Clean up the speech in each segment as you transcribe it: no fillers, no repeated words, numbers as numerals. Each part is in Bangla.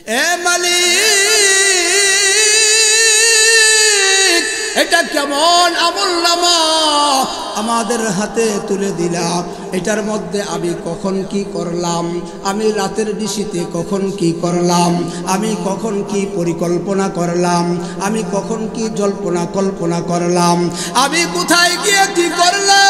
এ মালিক, এটা কেমন আমলনামা আমাদের হাতে তুলে দিলাম। এটার মধ্যে আমি কখন কি করলাম, আমি রাতের নিশীতে কখন কি করলাম, আমি কখন কি পরিকল্পনা করলাম, আমি কখন কি জল্পনা কল্পনা করলাম, আমি কোথায় গিয়ে কি করলাম,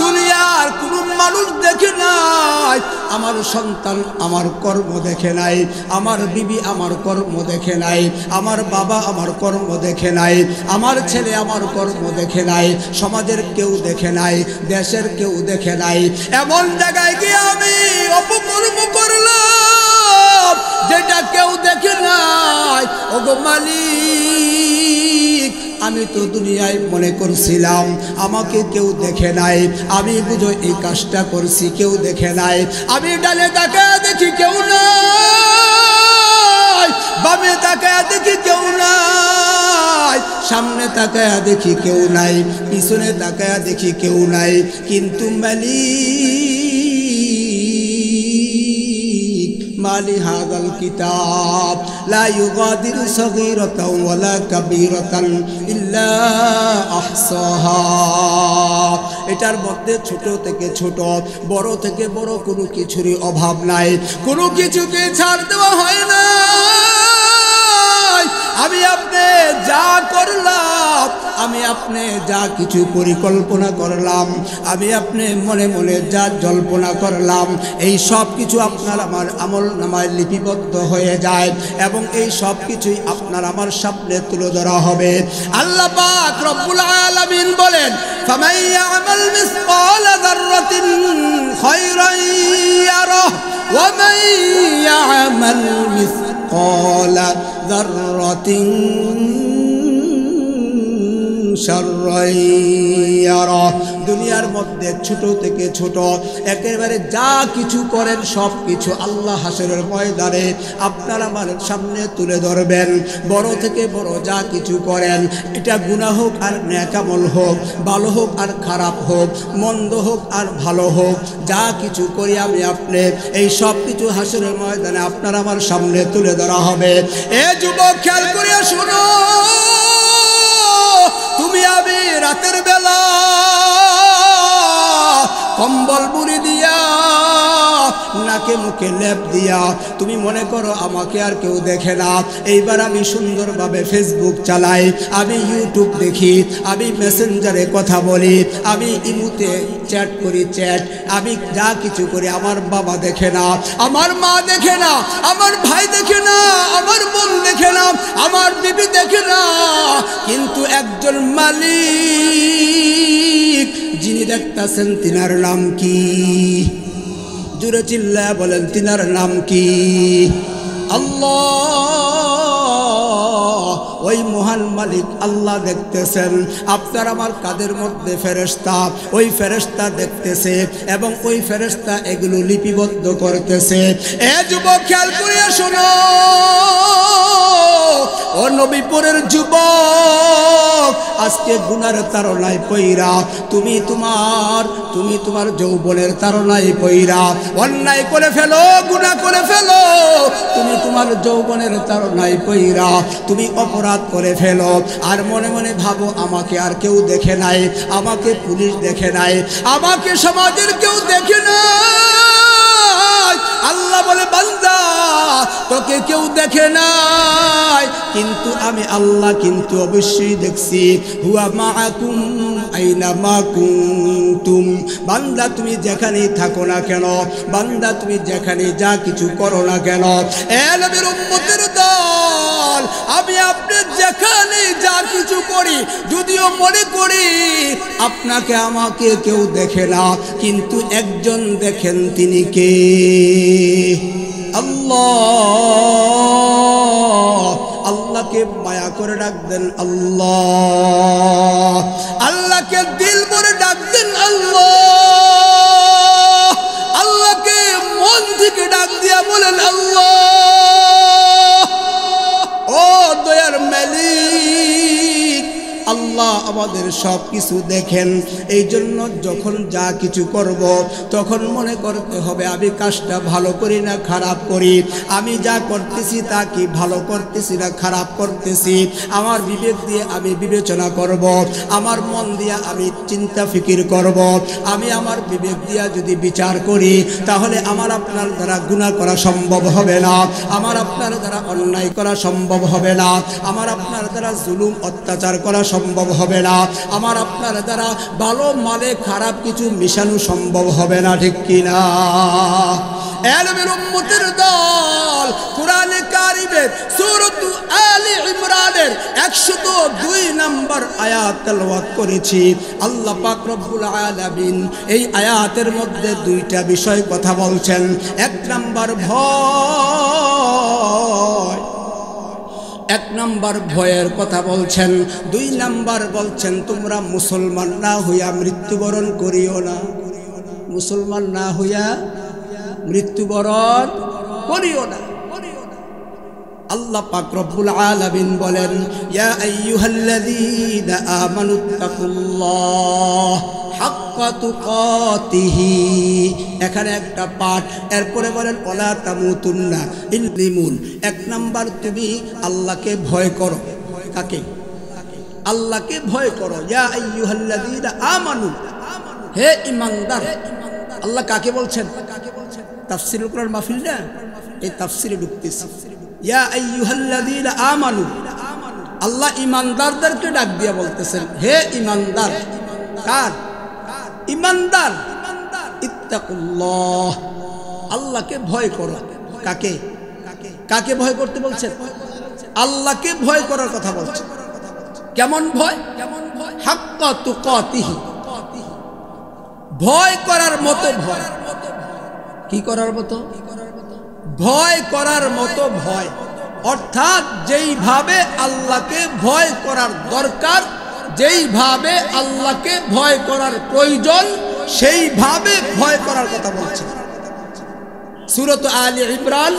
দুনিয়ার কোনো মানুষ দেখে নাই, আমার সন্তান আমার কর্ম দেখে নাই, আমার বিবি আমার কর্ম দেখে নাই, আমার বাবা আমার কর্ম দেখে নাই, আমার ছেলে আমার কর্ম দেখে নাই, সমাজের কেউ দেখে নাই, দেশের কেউ দেখে নাই। এমন জায়গায় গিয়ে আমি অপকর্ম করলাম যেটা কেউ দেখে নাই। ওগো মালিক, আমি তো দুনিয়ায় মনে করছিলাম আমাকে কেউ দেখে নাই, আমি বুঝো এই কাজটা করছি, কেউ দেখে নাই। আমি ডানে তাকায় দেখি কেউ নাই, বামে তাকায় দেখি কেউ নাই, সামনে তাকায় দেখি কেউ নাই, পিছনে তাকায় দেখি কেউ নাই। কিন্তু মালিক, মালি হাদাল কিতাব লা ইউগাদিরু সগীরাতাও ওয়ালা কাবীরাতান ইল্লা আহসাহা। এটার মধ্যে ছোট থেকে ছোট, বড় থেকে বড় কোনো কিছুরই অভাব নাই, কোনো কিছুকে ছাড় দেওয়া হয় না। আমি আপনি যা করলাম, আমি আপনি যা কিছু পরিকল্পনা করলাম, আমি আপনি মনে মনে যা জল্পনা করলাম, এই সব কিছু আপনার আমার আমল নামায় লিপিবদ্ধ হয়ে যায় এবং এই সব কিছুই আপনার আমার সামনে তুলে ধরা হবে। আল্লাহ পাক রব্বুল আলামিন বলেন, ফামান ইয়ামাল মিসকালা যাররাতিন খায়রান ইয়ারাহু ওয়া মান ইয়ামাল মিসকালা যাররাতিন শাররান ইয়ারাহু। দুনিয়ার মধ্যে ছোট থেকে ছোট একেবারে যা কিছু করেন সব কিছু আল্লাহ হাসরের ময়দানে আপনার আমার সামনে তুলে ধরবেন। বড় থেকে বড় যা কিছু করেন, এটা গুনাহ হোক আর নেক আমল হোক, ভালো হোক আর খারাপ হোক, মন্দ হোক আর ভালো হোক, যা কিছু করি আমি আপনি, এই সব কিছু হাসরের ময়দানে আপনার আমার সামনে তুলে ধরা হবে। এ যুবক, খেয়াল করে শোনো, তুমি আমি রাতের বেলা কম্বল মুড়ি দিয়া, নাকে মুখে লেপ দিয়া, তুমি মনে করো আমাকে আর কেউ দেখে না। এইবার আমি সুন্দরভাবে ফেসবুক চালাই, আমি ইউটিউব দেখি, আমি মেসেঞ্জারে কথা বলি, আমি ইমুতে চ্যাট করি, চ্যাট, আমি যা কিছু করি আমার বাবা দেখে না, আমার মা দেখে না, আমার ভাই দেখে না, আমার বোন দেখে না, আমার বিবি দেখে না। কিন্তু একজন মালিক যিনি দেখতেছেন, তিনার নাম কি? জুড়ে চিল্লায়া বলেন, তিনার নাম কি? আল্লাহ। ওই মহান মালিক আল্লাহ দেখতেছেন আপনার আমার কাদের মধ্যে ফেরেশতা, ওই ফেরেশতা দেখতেছে এবং ওই ফেরেশতা এগুলো লিপিবদ্ধ করতেছে। এ যুবক, খেয়াল করিয়া শোনো, ও নবীপুরের যুবক, আজকে গুনার তাড়নায় পইরা তুমি তোমার যৌবনের তাড়নায় পইরা অন্যায় করে ফেলো, গুনাহ করে ফেলো, তুমি তোমার যৌবনের তাড়নায় পইরা তুমি অপরাধ করে ফেলো, আর মনে মনে ভাবো আমাকে আর কেউ দেখে নাই, আমাকে পুলিশ দেখে নাই, আমাকে সমাজের কেউ দেখে নাই। আল্লাহ বলে, বান্দা, তোকে কেউ দেখে নাই, কিন্তু আমি আল্লাহ কিন্তু অবশ্যই দেখছি। হুয়া মাআকুম আইনা মা কুনতুম। বান্দা, তুমি যেখানেই থাকো না কেন, বান্দা তুমি যেখানে যা কিছু করো না কেন, এ নবীর উম্মতের দল, আমি আপনি যেখানে যা কিছু করি, যদিও মনে করি আপনাকে আমাকে কেউ দেখে না, কিন্তু একজন দেখেন, তিনি কে? আল্লাহ। আল্লাহকে মায়া করে ডাক দেন আল্লাহ, আল্লাহকে দিল ভরে ডাক দেন আল্লাহ, আল্লাহকে মন থেকে ডাক দিয়া বলেন আল্লাহ। ও দয়ার মালিক, আল্লাহ আমাদের সব কিছু দেখেন। এই জন্য যখন যা কিছু করব তখন মনে করতে হবে আমি কাজটা ভালো করি না খারাপ করি, আমি যা করতেছি তা কি ভালো করতেছি না খারাপ করতেছি। আমার বিবেক দিয়ে আমি বিবেচনা করব, আমার মন দিয়ে আমি চিন্তা ফিকির করব। আমি আমার বিবেক দিয়ে যদি বিচার করি তাহলে আমার আপনার দ্বারা গুনাহ করা সম্ভব হবে না, আমার আপনার দ্বারা অন্যায় করা সম্ভব হবে না, আমার আপনার দ্বারা জুলুম অত্যাচার করা সম্ভব হবে না, আমার আপনার দ্বারা ভালো মালে খারাপ কিছু মিশানো সম্ভব হবে না, ঠিক কিনা? এলমের উম্মতের দল কুরআনে কারীমের সূরাত আলে ইমরানের 102 নম্বর আয়াত তেলাওয়াত করেছি। আল্লাহ পাক রব্বুল আলামিন এই আয়াতের মধ্যে দুইটা বিষয় কথা বলছেন। এক নম্বর ভয়, এক নম্বর ভয়ের কথা বলছেন। দুই নম্বর বলছেন তোমরা মুসলমান না হইয়া মৃত্যুবরণ করিও না, মুসলমান না হইয়া মৃত্যুবরণ করিও না। আল্লাহ পাক রব্বুল আলামিন বলেন ইয়া আইয়ুহাল্লাযীনা আমানুত্তাকুল্লাহ হাক্কা তুকাতিহি। এখানে একটা পাঠ, এরপরে বলেন ওয়ালা তামুতুন্না ইল্লিমুন। এক নাম্বার তুমি আল্লাহকে ভয় করো। কাকে? আল্লাহকে ভয় করো। ইয়া আইয়ুহাল্লাযীনা আমানু, হে ঈমানদার। আল্লাহ কাকে বলছেন? তাফসীরুল কুরআন মাহফিল না, এই তাফসীরে ঢুকতেছি। ইয়া আইয়ুহাল্লাযীনা আমানু, আল্লাহ ঈমানদারদেরকে ডাক দিয়ে বলতেছেন হে ঈমানদার। কার? ঈমানদার। ইত্তাকুল্লাহ, আল্লাহকে ভয় করো। কাকে? কাকে ভয় করতে বলছেন? আল্লাহকে ভয় করার কথা বলছেন। কেমন ভয়? হাক্কা তুকাতিহি, ভয় করার মতো ভয়। কি করার মতো? ভয় করার মতো ভয়, অর্থাৎ যেইভাবে আল্লাহকে ভয় করার দরকার, যেইভাবে আল্লাহকে ভয় করার প্রয়োজন, সেইভাবে ভয় করার কথা বলছে। সূরাত আলে ইমরান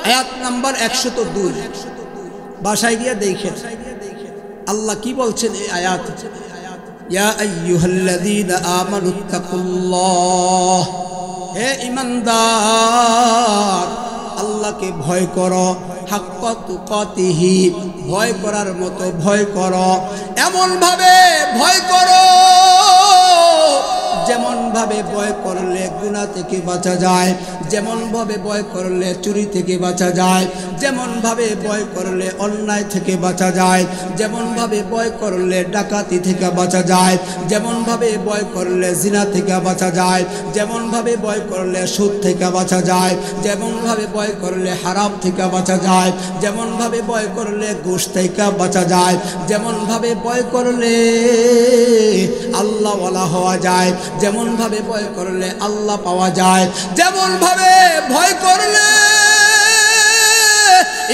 আয়াত নাম্বার 102। বাসায় গিয়ে দেখেন আল্লাহ কি বলছেন এই আয়াত। ইয়া আইয়ুহাল্লাযীনা আমানুত্তাকুল্লাহ, হে ঈমানদার আল্লাহকে ভয় করো। হাক্কা তুকাতিহি, ভয় করার মতো ভয় করো। এমন ভাবে ভয় করো যেমন ভাবে ভয় করলে গুনাহ থেকে বাঁচা যায়, যেমন ভাবে ভয় করলে চুরি থেকে বাঁচা যায়, যেমন ভাবে ভয় করলে অন্যায় থেকে বাঁচা যায়, যেমন ভাবে ভয় করলে ডাকাতি থেকে বাঁচা যায়, যেমন ভাবে ভয় করলে জিনা থেকে বাঁচা যায়, যেমন ভাবে ভয় করলে সুদ থেকে বাঁচা যায়, যেমন ভাবে ভয় করলে হারাম থেকে বাঁচা যায়, যেমন ভাবে ভয় করলে ঘুষ থেকে বাঁচা যায়, যেমন ভাবে ভয় করলে আল্লাহ ওয়ালা হওয়া যায়, যেমন ভাবে ভয় করলে আল্লাহ পাওয়া যায়, যেমন ভাবে ভয় করলে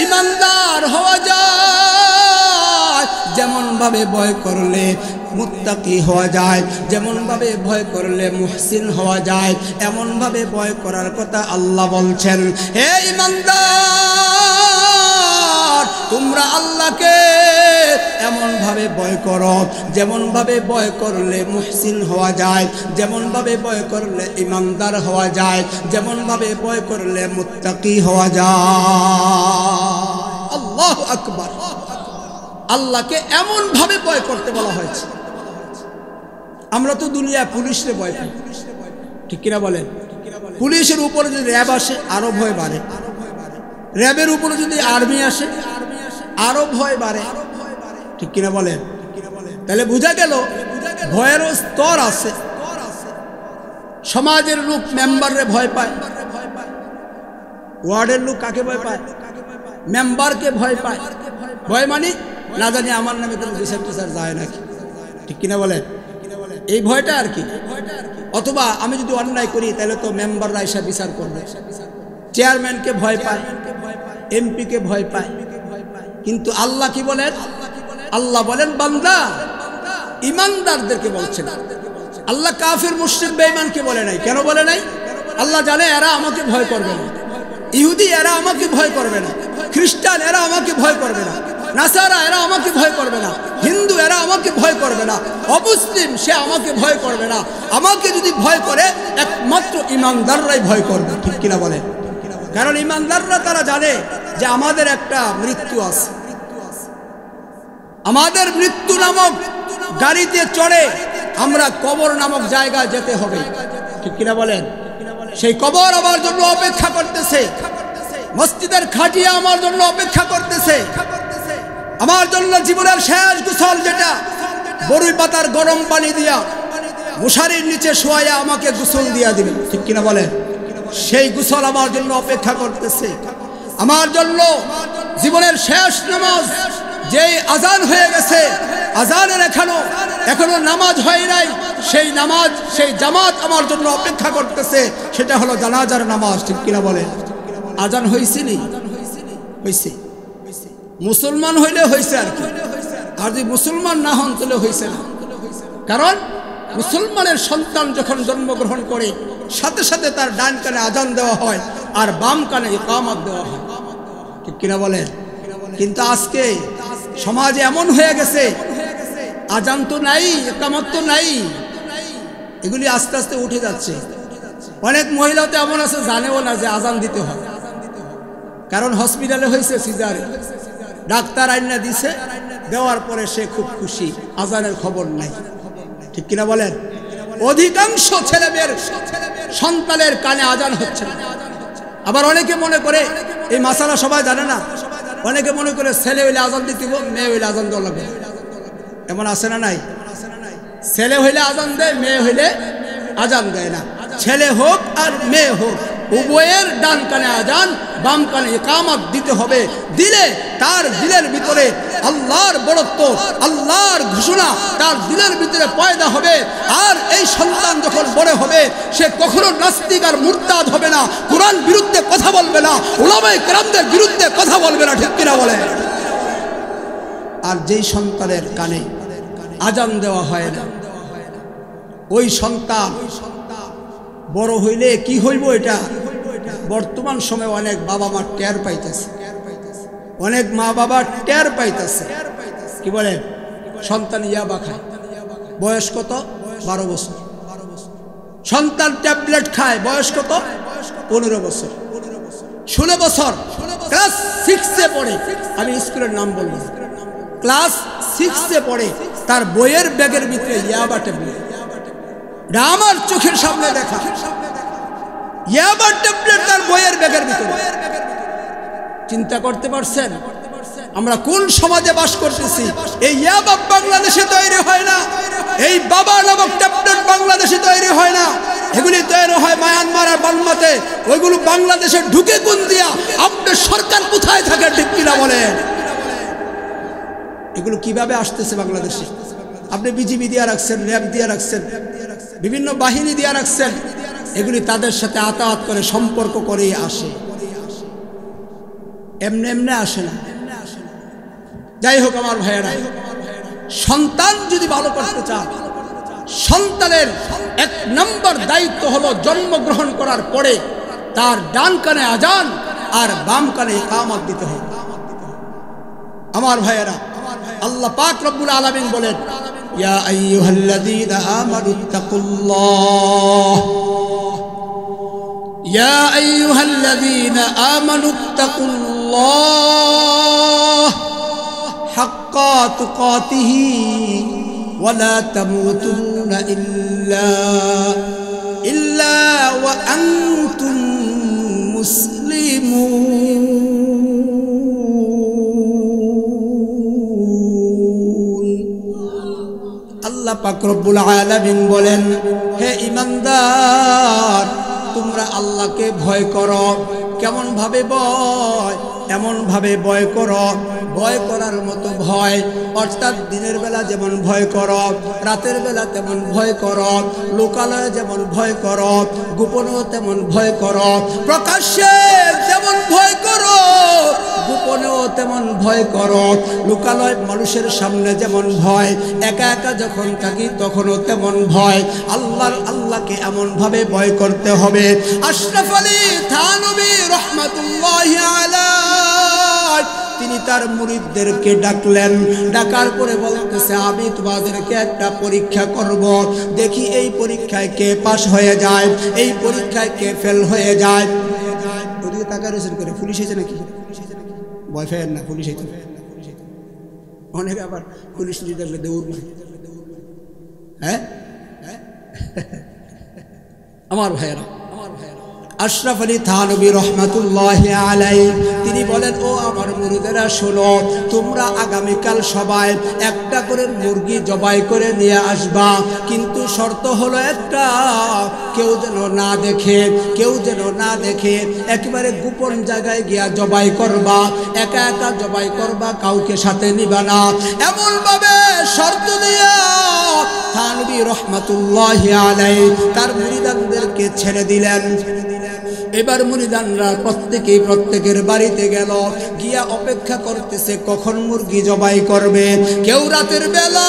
ঈমানদার হওয়া যায়, যেমন ভাবে ভয় করলে মুত্তাকি হওয়া যায়, যেমন ভাবে ভয় করলে মুহসিন হওয়া যায়, এমন ভাবে ভয় করার কথা আল্লাহ বলছেন। হে ঈমানদার তোমরা আল্লাহকে এমন ভাবে ভয় করো যেমন ভাবে ভয় করলে মুহসিন হওয়া যায়, যেমন ভাবে ভয় করলে ঈমানদার হওয়া যায়, যেমন ভাবে ভয় করলে মুত্তাকি হওয়া যায়। আল্লাহু আকবার। আল্লাহকে এমন ভাবে ভয় করতে বলা হয়েছে। আমরা তো দুনিয়া পুলিশে ভয় পাই, ঠিক কিনা বলেন? পুলিশের উপরে যদি র্যাব আসে আরো ভয় বাড়ে, র্যাবের উপরে যদি আর্মি আসে আরো ভয় বাড়ে, ঠিক কিনা বলেন? তাহলে বোঝা গেল ভয়েরও স্তর আছে। সমাজের লোক মেম্বারে ভয় পায়, ওয়ার্ডের লোক কাকে ভয় পায়? মেম্বারকে ভয় পায়। ভয় মানে না জানি আমার নামে কোনো বিচার টিচার যায় নাকি, ঠিক কিনা বলেন? এই ভয়টা আর কি। অথবা আমি যদি অন্যায় করি তাহলে তো মেম্বাররা এসে বিচার করবে। চেয়ারম্যানকে ভয় পায়, এমপিকে ভয় পায়। কিন্তু আল্লাহ কি বলেন? আল্লাহ বলেন বান্দা ঈমানদারদেরকে বলছেন। আল্লাহ কাফির মুশরিক বেঈমানকে বলে নাই। কেন বলে নাই? আল্লাহ জানে এরা আমাকে ভয় করবে না, ইহুদি এরা আমাকে ভয় করবে না, খ্রিস্টান এরা আমাকে ভয় করবে না। নাসারা এরা আমাকে ভয় করবে না, হিন্দু এরা আমাকে ভয় করবে না, অমুসলিম সে আমাকে ভয় করবে না। আমাকে যদি ভয় করে একমাত্র ইমানদাররাই ভয় করবে, ঠিক কিনা বলে? কারণ ইমানদাররা তারা জানে যে আমাদের একটা মৃত্যু আছে, আমাদের মৃত্যু নামক গাড়িতে চড়ে আমরা কবর নামক জায়গায় যেতে হবে, ঠিক কিনা বলেন? সেই কবর আমার জন্য অপেক্ষা করতেছে, মসজিদের খাটিয়া আমার জন্য অপেক্ষা করতেছে, আমার জন্য জীবনের শেষ গোসল যেটা বরুই পাতার গরম পানি দিয়া মশারির নিচে শোয়াইয়া আমাকে গোসল দিয়া দিবে, ঠিক কিনা বলেন? সেই গোসল আমার জন্য অপেক্ষা করতেছে। আমার জন্য জীবনের শেষ নামাজ যেই আজান হয়ে গেছে, আজানের এখনো নামাজ হয় নাই, সেই নামাজ সেই জামাত আমার জন্য অপেক্ষা করতেছে, সেটা হলো জানাজার নামাজ, ঠিক কিনা বলেন? আজান হয়েছে নি? হয়েছে। মুসলমান হইলে হয়েছে আর কি, আর যদি মুসলমান না হন তাহলে হয়েছে না। কারণ মুসলমানের সন্তান যখন জন্মগ্রহণ করে সাথে সাথে তার ডান কানে আজান দেওয়া হয় আর বাম কানে ইকামত দেওয়া হয়, ঠিক কিনা বলেন? কিন্তু আজকে সমাজে এমন হয়ে গেছে, আজান তো নাই, ইকামত তো নাই, এগুলি আস্তে আস্তে উঠে যাচ্ছে। অনেক মহিলা তো এমন আছে জানেও না যে আজান দিতে হয়, কারণ হসপিটালে হয়েছে সিজারে, ডাক্তার আইনা দিছে, দেওয়ার পরে সে খুব খুশি, আজানের খবর নাই, ঠিক কিনা বলেন? অধিকাংশ ছেলেমেয়ের সন্তানের কানে আজান হচ্ছে না। আবার অনেকে মনে করে, এই মাসালা সবাই জানে না, অনেকে মনে করে ছেলে হইলে আজান দিতে, মেয়ে হইলে আজান দেওয়া লাগবে, এমন আছে না নাই? ছেলে হইলে আজান দেয়, মেয়ে হইলে আজান দেয় না। ছেলে হোক আর মেয়ে হোক উভয়ের ডান কানে আজান বাম কানে ইকামত দিতে হবে। দিলে তার দিলের ভিতরে আল্লাহর বড়ত্ব, আল্লাহর ঘোষণা তার দিলের ভিতরে পয়দা হবে। আর এই সন্তান যখন বড় হবে সে কখনো নাস্তিক আর মুরতাদ হবে না, কোরআন বিরুদ্ধে কথা বলবে না, উলামায়ে কেরামদের বিরুদ্ধে কথা বলবে না, ঠিক কিনা বলে? আর যেই সন্তানের কানে আজান দেওয়া হয় না, ওই সন্তান বড় হইলে কি হইব? এটা বর্তমান সময়ে অনেক বাবা মা টের পাইতেছে, অনেক মা বাবা টের পাইতেছে। কি বলেন? সন্তান ইয়াবা খায়, বয়স কত? 12 বছর। সন্তান ট্যাবলেট খায়, বয়স কত? 15 বছর। 16 বছর, ক্লাস 6-এ পড়ে, আমি স্কুলের নাম বলবো, ক্লাস 6-এ পড়ে, তার বইয়ের ব্যাগের ভিতরে ইয়াবা ট্যাবলেট। আমার চোখের সামনে দেখা ইয়াবা ট্যাবলেট তার বইয়ের ব্যাগের ভিতরে। চিন্তা করতে পারছেন আমরা কোন সমাজে বাস করতেছি? এই ইয়াবা বাংলাদেশে তৈরি হয় না, এই বাবা নামক ট্যাবলেট বাংলাদেশে তৈরি হয় না, এগুলি তৈরি হয় মায়ানমার আর বার্মাতে। ওইগুলো বাংলাদেশে ঢুকে কোন দিয়া? আপনার সরকার কোথায় থাকে, ঠিক কিনা বলেন? এগুলো কিভাবে আসতেছে বাংলাদেশে? আপনি বিজিবি দিয়া রাখছেন, র্যাব দিয়া রাখছেন, বিভিন্ন বাহিনী দিয়া রাখছেন, এগুলি তাদের সাথে আতায়াত করে সম্পর্ক করেই আসে, এমনি এমনি আসে না। যাই হোক আমার ভাইয়েরা, সন্তান যদি ভালো করতে চান, সন্তানের 1 নম্বর দায়িত্ব হলো জন্মগ্রহণ করার পরে তার ডান কানে আজান আর বাম কানে ইকামত দিতে হবে। আমার ভাইয়েরা, আল্লাহ পাক রব্বুল আলামিন বলেন, ইয়া আইয়ুহাল্লাযীনা আমানুত্তাকুল্লাহ, ইয়া আইয়ুহাল্লাযীনা আমানুত্তাকুল্লাহ হাক্কা তুকাতিহি ওয়া লা তামুতুন্না ইল্লা ওয়া আনতুম মুসলিমুন। আল্লাহ পাক রব্বুল আলামিন বলেন, হে ঈমানদার, তোমরা আল্লাহকে ভয় করো। কেমন ভাবে ভয়? এমন ভাবে ভয় করো, ভয় করার মতো ভয়, অর্থাৎ দিনের বেলা যেমন ভয় করো, রাতের বেলা তেমন ভয় করো, লোকালয়ে যেমন ভয় করো, গোপনেও তেমন ভয় করো, প্রকাশ্যে যেমন ভয় করো, গোপনেও তেমন ভয় করো, লোকালয় মানুষের সামনে যেমন ভয়, একা একা যখন থাকি তখনও তেমন ভয়। আল্লাহকে এমন ভাবে ভয় করতে হবে। আশরাফ আলী থানভী রাহমাতুল্লাহি আলাইহি তিনি তার মুরিদদেরকে ডাকলেন, ডাকার পরে বলতেছে আমি তোমাদেরকে একটা পরীক্ষা করব, দেখি এই পরীক্ষায় কে পাস হয়ে যায়, এই পরীক্ষায় কে ফেল হয়ে যায়। ওদিকে তাকার করে পুলিশ হয়েছে নাকি? ভয় ফের না, পুলিশ হয়েছে। অনেকে আবার পুলিশ দেখলে দৌড় মারে। হ্যাঁ আমার ভাইয়েরা, আশরাফ আলী থানভী রহমাতুল্লাহি আলাইহি তিনি বলেন, ও আমার মুরিদেরা শোনো, তোমরা আগামীকাল সবাই একটা করে মুরগি জবাই করে নিয়ে আসবা, কিন্তু শর্ত হলো একটা, কেউ যেন না দেখে, কেউ যেন না দেখে, একেবারে গোপন জায়গায় গিয়া জবাই করবা, একা একা জবাই করবা, কাউকে সাথে নিবা না। এমন ভাবে শর্ত দিয়া থানভী রহমাতুল্লাহি আলাইহি তার মুরিদানদেরকে ছেড়ে দিলেন। এবার মুরিদানরা প্রত্যেকের বাড়িতে গেল, গিয়া অপেক্ষা করতেছে কখন মুরগি জবাই করবে। কেউ রাতের বেলা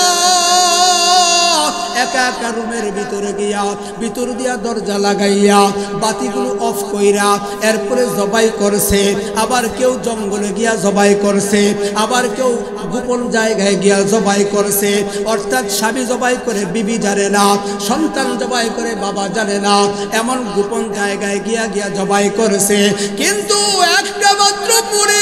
একা একা রুমের ভিতরে গিয়া ভিতর দিয়া দরজা লাগাইয়া বাতিগুলো অফ কইরা এরপরে জবাই করছে, আবার কেউ জঙ্গলে গিয়া জবাই করছে, আবার কেউ গোপন জায়গায় গিয়া জবাই করছে। অর্থাৎ স্বামী জবাই করে বিবি জানে না, সন্তান জবাই করে বাবা জানে না, এমন গোপন জায়গায় গিয়া গিয়া জবাই করছে। কিন্তু একটা মাত্র মুরিদ,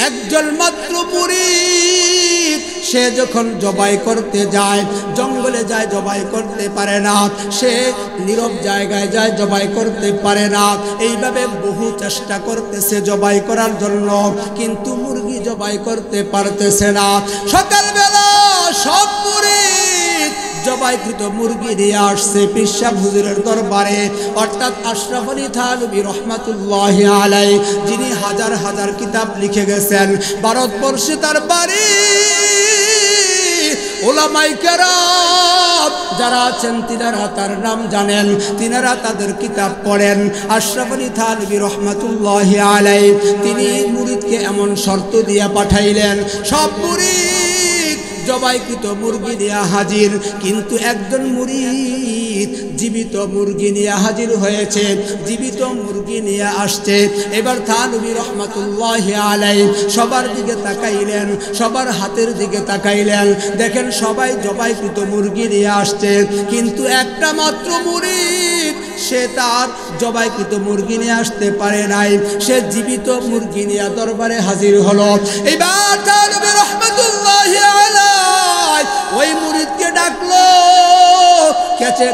একজন মাত্র মুরিদ, সে যখন জবাই করতে যায়, জঙ্গলে যায়, জবাই করতে পারে না, সে নীরব জায়গায় যায়, জবাই করতে পারে না। এইভাবে বহু চেষ্টা করতেছে জবাই করার জন্য, কিন্তু মুরগি জবাই করতে পারতেছে না। সকালবেলা সব মুরিদ জবাইকৃত মুরগি নিয়ে আসছে পীর সাহেব হুজুরের দরবারে, অর্থাৎ আশরাফ আলী থানভী রহমাতুল্লাহি আলাইহি যিনি হাজার হাজার কিতাব লিখে গেছেন। ভারতবর্ষে তার বাড়ি, ওলামায়ে কেরাম যারা আছেন তিনারা তার নাম জানেন, তিনারা তাদের কিতাব পড়েন। আশরাফ আলী থানভী রহমাতুল্লাহি আলাইহি তিনি মুরিদকে এমন শর্ত দিয়া পাঠাইলেন, সব মুরিদ জবাইকৃত মুরগি নিয়ে হাজির, কিন্তু একজন মুরিদ জীবিত মুরগি নিয়ে হাজির হয়েছে, জীবিত মুরগি নিয়ে আসছে। এবার থানভী রহমাতুল্লাহি আলাইহি সবার দিকে তাকাইলেন, সবার হাতের দিকে তাকাইলেন, দেখেন সবাই জবাইকৃত মুরগি নিয়ে আসছে, কিন্তু একটা মাত্র মুরিদ সে তার জবাইকৃত মুরগি নিয়ে আসতে পারে নাই, সে জীবিত মুরগি নিয়ে দরবারে হাজির হলো। এবার থানভী রহমাতুল্লাহি আলাইহি ওই মুরিদকে ডাকলো,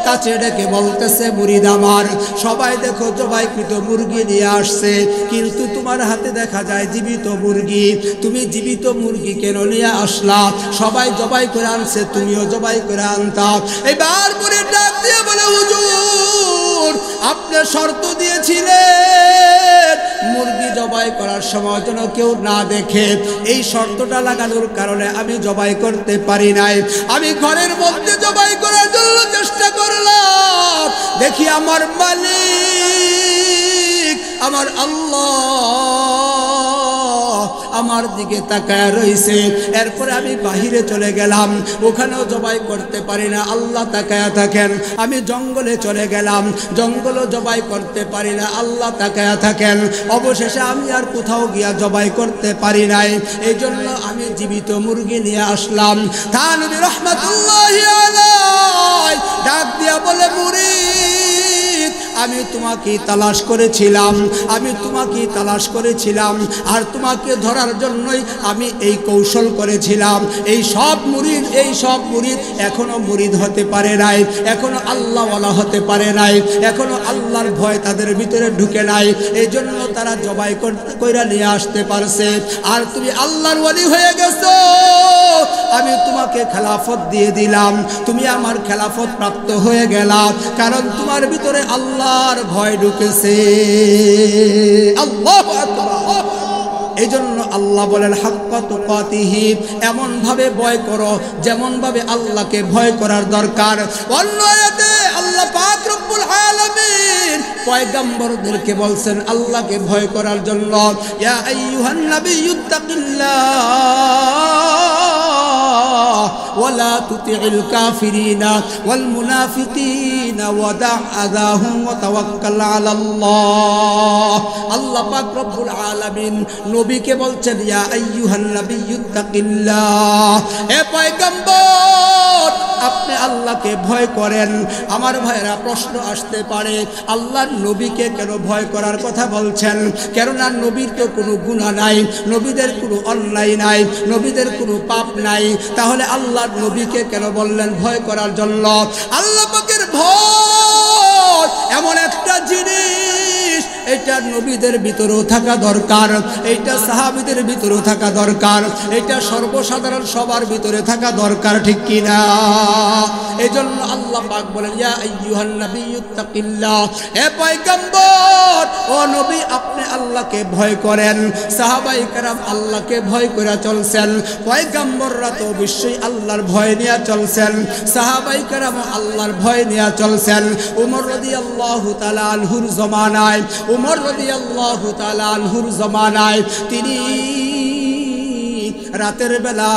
কাছে ডেকে বলতেছে, মুরিদ আমার, সবাই দেখো জবাইকৃত মুরগি নিয়ে আসছে, কিন্তু তোমার হাতে দেখা যায় জীবিত মুরগি, তুমি জীবিত মুরগি কেন নিয়ে আসলা? সবাই জবাই করে আনছে, তুমিও জবাই করে আনতা। এবার মুরিদ ডাক দিয়ে বলে, হুজুর আপনি শর্ত দিয়েছিলেন মুরগি জবাই করার সময় যেন কেউ না দেখে, এই শর্তটা লাগানোর কারণে আমি জবাই করতে পারি নাই। আমি ঘরের মধ্যে জবাই করার জন্য চেষ্টা করলাম, দেখি আমার মালিক আমার আল্লাহ আমার দিকে তাকায় রইছে। এরপরে আমি বাহিরে চলে গেলাম, ওখানেও জবাই করতে পারি না, আল্লাহ তাকায় থাকেন। আমি জঙ্গলে চলে গেলাম, জঙ্গলও জবাই করতে পারি না, আল্লাহ তাকায় থাকেন। অবশেষে আমি আর কোথাও গিয়া জবাই করতে পারি নাই, এই জন্য আমি জীবিত মুরগি নিয়ে আসলাম। থানভী রহমাতুল্লাহি আলাইহি ডাক দিয়া বলে, মুরিদ আমি তোমাকে তালাশ করেছিলাম, আমি তোমাকে তালাশ করেছিলাম, আর তোমাকে ধরার জন্যই আমি এই কৌশল করেছিলাম। এই সব মুরিদ এখনো মুরিদ হতে পারে নাই, এখনো আল্লাহওয়ালা হতে পারে নাই, এখনো আল্লাহর ভয় তাদের ভিতরে ঢুকে নাই, এই জন্য তারা জবাই কইরা নিয়ে আসতে পারছে। আর তুমি আল্লাহর ওয়ালি হয়ে গেছো, আমি তোমাকে খেলাফত দিয়ে দিলাম, তুমি আমার খেলাফত প্রাপ্ত হয়ে গেলা, কারণ তোমার ভিতরে আল্লাহর ভয় ঢুকেছে। আল্লাহু আকবার। এই জন্য আল্লাহ বলেন, হাক্কা তুকাতিহি, এমন ভাবে ভয় করো যেমন ভাবে আল্লাহকে ভয় করার দরকার। অন্য আয়াতে আল্লাহ পাক রব্বুল আলামিন পয়গম্বরদেরকে বলছেন আল্লাহকে ভয় করার জন্য, ইয়া আইয়ুহান নাবিয়্যুত্তাকিল্লাহ ওয়ালা তুতিউল কাফিরিনা ওয়াল মুনাফিকিনা ওয়াদা' আযাহুম ওয়া তাওয়াক্কাল আলাল্লাহ। আল্লাহ পাক রব্বুল আলামিন নবীকে বলছেন, ইয়া আইয়ুহান নাবিয়্যুত্তাকিল্লাহ, হে পয়গম্বর আপনি আল্লাহকে ভয় করেন। আমার ভাইরা প্রশ্ন আসতে পারে, আল্লাহর নবীকে কেন ভয় করার কথা বলছেন? কেননা নবীর তো কোনো গুনাহ নাই, নবীদের কোনো অন্যায় নাই, নবীদের কোনো পাপ নাই, তাহলে আল্লাহর নবীকে কেন বললেন ভয় করার জন্য? আল্লাহ পাকের ভয় এমন একটা জিনিস, এটা নবীদের ভিতরেও থাকা দরকার, এইটা সাহাবীদের ভিতরেও থাকা দরকার, এটা সর্বসাধারণ সবার ভিতরে থাকা দরকার, ঠিক কিনা? এজন্য আল্লাহ পাক বলেন, ইয়া আইয়ুহান নাবিয়্যুত্তাকিল্লাহ, হে পয়গম্বর ও নবী আপনি আল্লাহকে ভয় করেন। সাহাবায়ে কেরাম আল্লাহকে ভয় করে চলছেন, পয়গম্বররা তো অবশ্যই আল্লাহর ভয় নিয়ে চলছেন, সাহাবায়ে কেরাম আল্লাহর ভয় নিয়ে চলছেন। উমর রাদিয়াল্লাহু তাআলা আনহুর জমানায়, উমর রাদিয়াল্লাহু তাআলা আনহুর জমানায় তিনি রাতের বেলা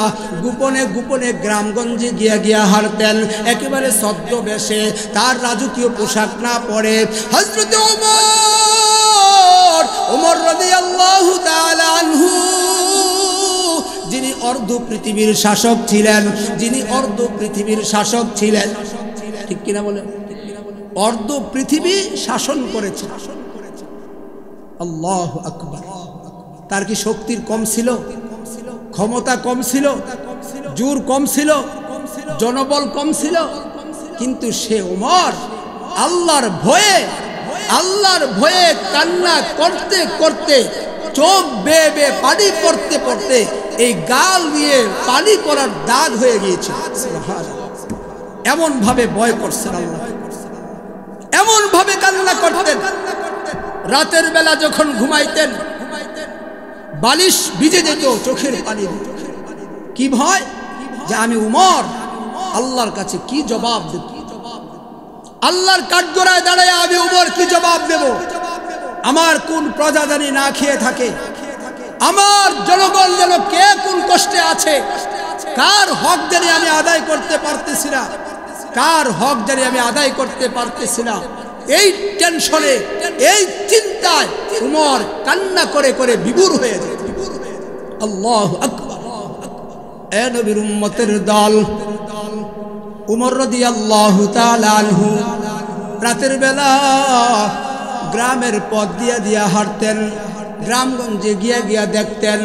গোপনে গোপনে গ্রামগঞ্জে গিয়া হারতেন, একেবারে ছদ্মবেশে, তার রাজকীয় পোশাক না পরে। হযরত উমর রাদিয়াল্লাহু তাআলা আনহু, যিনি অর্ধ পৃথিবীর শাসক ছিলেন, যিনি অর্ধ পৃথিবীর শাসক ছিলেন, ঠিক কিনা বলেন? অর্ধ পৃথিবী শাসন করেছে। আল্লাহু আকবার। তার কি শক্তির কম ছিল? ক্ষমতা কম ছিল? জোর কম ছিল? জনবল কম ছিল? কিন্তু সে ওমর আল্লাহর ভয়ে কান্না করতে করতে, চোখ বেয়ে বেয়ে পানি পড়তে পড়তে এই গাল দিয়ে পানি পড়ার দাগ হয়ে গিয়েছে। এমন ভাবে ভয় করছেন আল্লাহ, এমন ভাবে কান্না করতেন। রাতের বেলা যখন ঘুমাইতেন বালিশ ভিজে যেত চোখের পানি। কি ভয়? যে আমি উমর আল্লাহর কাছে কি জবাব দেব? আল্লাহর কাঠগড়ায় দাঁড়ায় আমি উমর কি জবাব দেব? আমার কোন প্রজা জানি না খেয়ে থাকে, আমার জনগণ যেন কে কোন কষ্টে আছে, কার হক জানি আমি আদায় করতে পারতেছি না, কার হক জানি আমি আদায় করতে পারতেছি না। এই টেনশনে, এই চিন্তায় উমর কান্না করে করে বিভোর হয়ে যেত। আল্লাহু আকবার। এ নবীর উম্মতের দল, উমর রাদিয়াল্লাহু তাআলা আনহু রাতের বেলা গ্রামের পথ দিয়া হাঁটতেন, গ্রামগঞ্জে গিয়া দেখতেন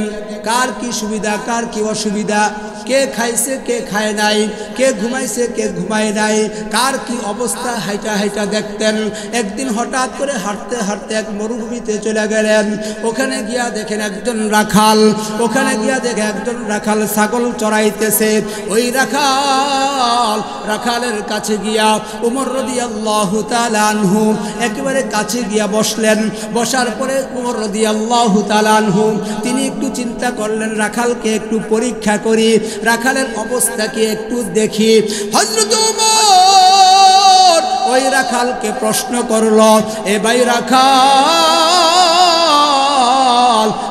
কার কি সুবিধা, কার কি অসুবিধা, কে খাইছে কে খায় নাই, কে ঘুমাইছে কে ঘুমায় নাই, কার কি অবস্থা হাইটা হাইটা দেখতেন। একদিন হঠাৎ করে হাঁটতে হাঁটতে এক মরুভূমিতে চলে গেলেন। ওখানে গিয়া দেখেন একজন রাখাল, ওখানে গিয়া দেখে একজন রাখাল ছাগল চড়াইতেছে। ওই রাখালের কাছে গিয়া উমর রাদিয়াল্লাহু তাআলা আনহু একেবারে কাছে গিয়া বসলেন। বসার পরে উমর রাদিয়াল্লাহু তাআলা আনহু তিনি একটু চিন্তা করলেন, রাখালকে একটু পরীক্ষা করি, রাখালের অবস্থাকে একটু দেখি। হযরত ওমর ওই রাখালকে প্রশ্ন করল, এ ভাই রাখাল,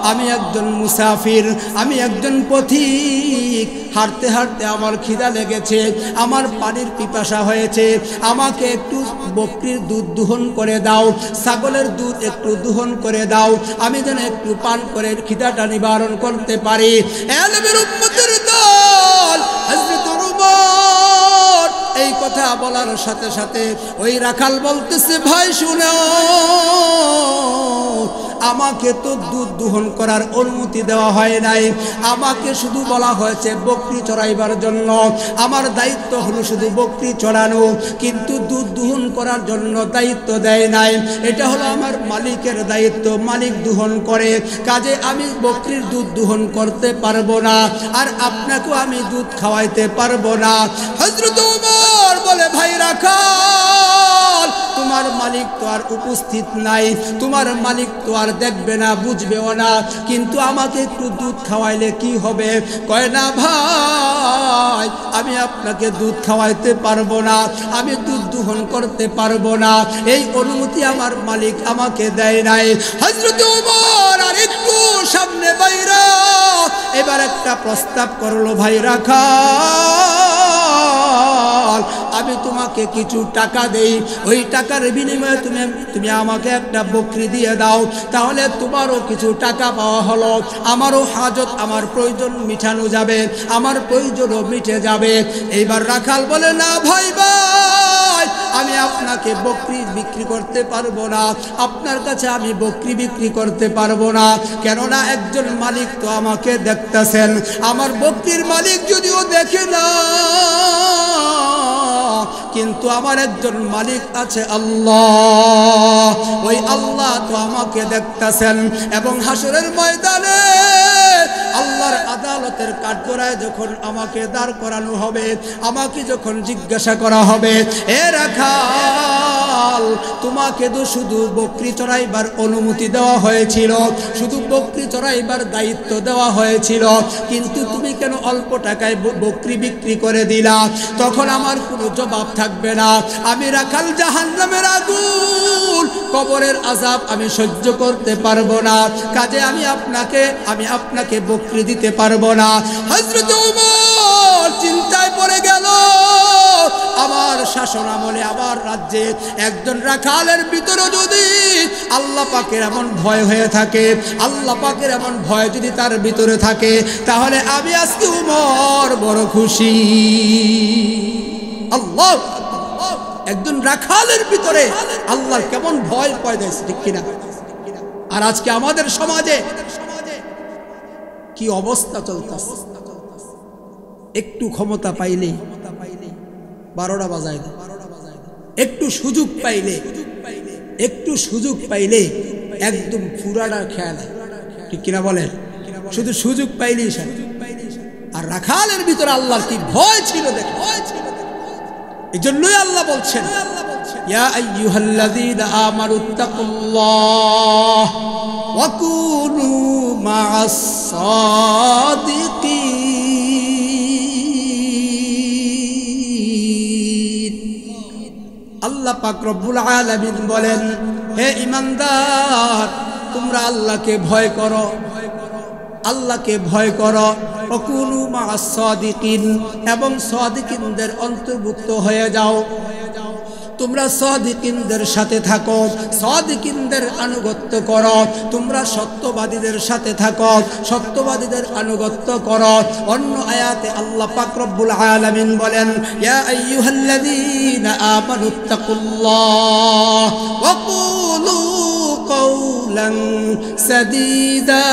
আমি একজন মুসাফির, আমি একজন পথিক, হাঁটতে হাঁটতে আমার খিদা লেগেছে, আমার পানির পিপাসা হয়েছে, আমাকে একটু বকরির দুধ দোহন করে দাও, ছাগলের দুধ একটু দোহন করে দাও, আমি যেন একটু পান করে খিদাটা নিবারণ করতে পারি। নবীর উম্মতের দল, হযরত উমর এই কথা বলার সাথে সাথে ওই রাখাল বলতেছে, ভাই শুনো, আমাকে তো দুধ দোহন করার অনুমতি দেওয়া হয় নাই, আমাকে শুধু বলা হয়েছে বকরি চড়াইবার জন্য, আমার দায়িত্ব হলো শুধু বকরি চড়ানো, কিন্তু দুধ দোহন করার জন্য দায়িত্ব দেয় নাই। এটা হলো আমার মালিকের দায়িত্ব, মালিক দোহন করে, কাজে আমি বকরির দুধ দোহন করতে পারবো না, আর আপনাকেও আমি দুধ খাওয়াইতে পারবো না। হযরত ওমর বলে, ভাই রাখাল, তোমার মালিক তো আর উপস্থিত নাই, তোমার মালিক তো আর দেখবে না, বুঝবেও না, কিন্তু আমাকে একটু দুধ খাওয়াইলে কি হবে? কয় না ভাই, আমি আপনাকে দুধ খাওয়াইতে পারবো না, আমি দুধ দোহন করতে পারবো না, এই অনুমতি আমার মালিক আমাকে দেয় নাই। হযরত ওমর আর একটু সামনে বাইরা এবার একটা প্রস্তাব করলো, ভাই রাখাল, আমি তোমাকে কিছু টাকা দেই, ওই টাকার বিনিময়ে তুমি আমাকে একটা বকরি দিয়ে দাও, তাহলে তোমারও কিছু টাকা পাওয়া হলো, আমারও হাজত, আমার প্রয়োজন মিটানো যাবে, আমার প্রয়োজনও মিটে যাবে। এইবার রাখাল বলে, না ভাই ভাই, আমি আপনাকে বকরি বিক্রি করতে পারবো না, আপনার কাছে আমি বকরি বিক্রি করতে পারবো না, কেননা একজন মালিক তো আমাকে দেখতেছেন, আমার বকরির মালিক যদিও দেখে না, কিন্তু আমার একজন মালিক আছে আল্লাহ, ওই আল্লাহ তো আমাকে দেখতেছেন। এবং হাসরের ময়দানে আল্লাহর আদালতের কাঠগড়ায় যখন আমাকে দাঁড় করানো হবে, আমাকে যখন জিজ্ঞাসা করা হবে, এ রাখাল, তোমাকে তো শুধু বকরি চড়াইবার অনুমতি দেওয়া হয়েছিল, শুধু বকরি চড়াইবার দায়িত্ব দেওয়া হয়েছিল, কিন্তু তুমি কেন অল্প টাকায় বকরি বিক্রি করে দিলা? তখন আমার কোনো জবাব থাকবে না। আমি রাখাল জাহান্নামের আগুন, কবরের আযাব আমি সহ্য করতে পারবো না, কাজে আমি আপনাকে বকরি দিতে পারবো না। হযরত ওমর চিন্তায় পড়ে গেল, আমার শাসন আমলে, আমার রাজ্যে একজন রাখালের ভিতরে যদি আল্লাহ পাকের এমন ভয় হয়ে থাকে, আল্লাহ পাকের এমন ভয় যদি তার ভিতরে থাকে, তাহলে আমি আজকে ওমর বড় খুশি। আল্লাহ, একজন রাখালের ভিতরে আল্লাহর কেমন ভয় পয়দা হয়েছে, ঠিক কিনা? আর আজকে আমাদের সমাজে কি অবস্থা চলতেছে, একটু ক্ষমতা পাইলে 12টা বাজায় দেয়, একটু সুযোগ পাইলে একদম পুরাটা খেয়াল, ঠিক কিনা বলেন? শুধু সুযোগ পাইলেই সাথে। আর রাখালের ভিতরে আল্লাহর কি ভয় ছিল, দেখ, এই জন্যই আল্লাহ বলছেন, ইয়া আইয়ুহাল্লাযীনা আমানুত্তাকুল্লাহ ওয়া কুনু মা'আস সাদিকিন। আল্লাহ পাক রব্বুল আলামিন বলেন, হে ঈমানদার, তোমরা আল্লাহকে ভয় করো, আল্লাহকে ভয় করো, ওয়াকুনু মা'আস সাদিকিন, এবং সাদিকিনদের অন্তর্ভুক্ত হয়ে যাও। তোমরা সাদিকিনদের সাথে থাকো, সাদিকিনদের আনুগত্য করো, তোমরা সত্যবাদীদের সাথে থাকো, সত্যবাদীদের আনুগত্য করো। অন্য আয়াতে আল্লাহ পাক রব্বুল আলামিন বলেন, ইয়া আইয়ুহাল্লাযীনা আমানুত্তাকুল্লাহ ওয়া কুলু কাওলান সাদীদা।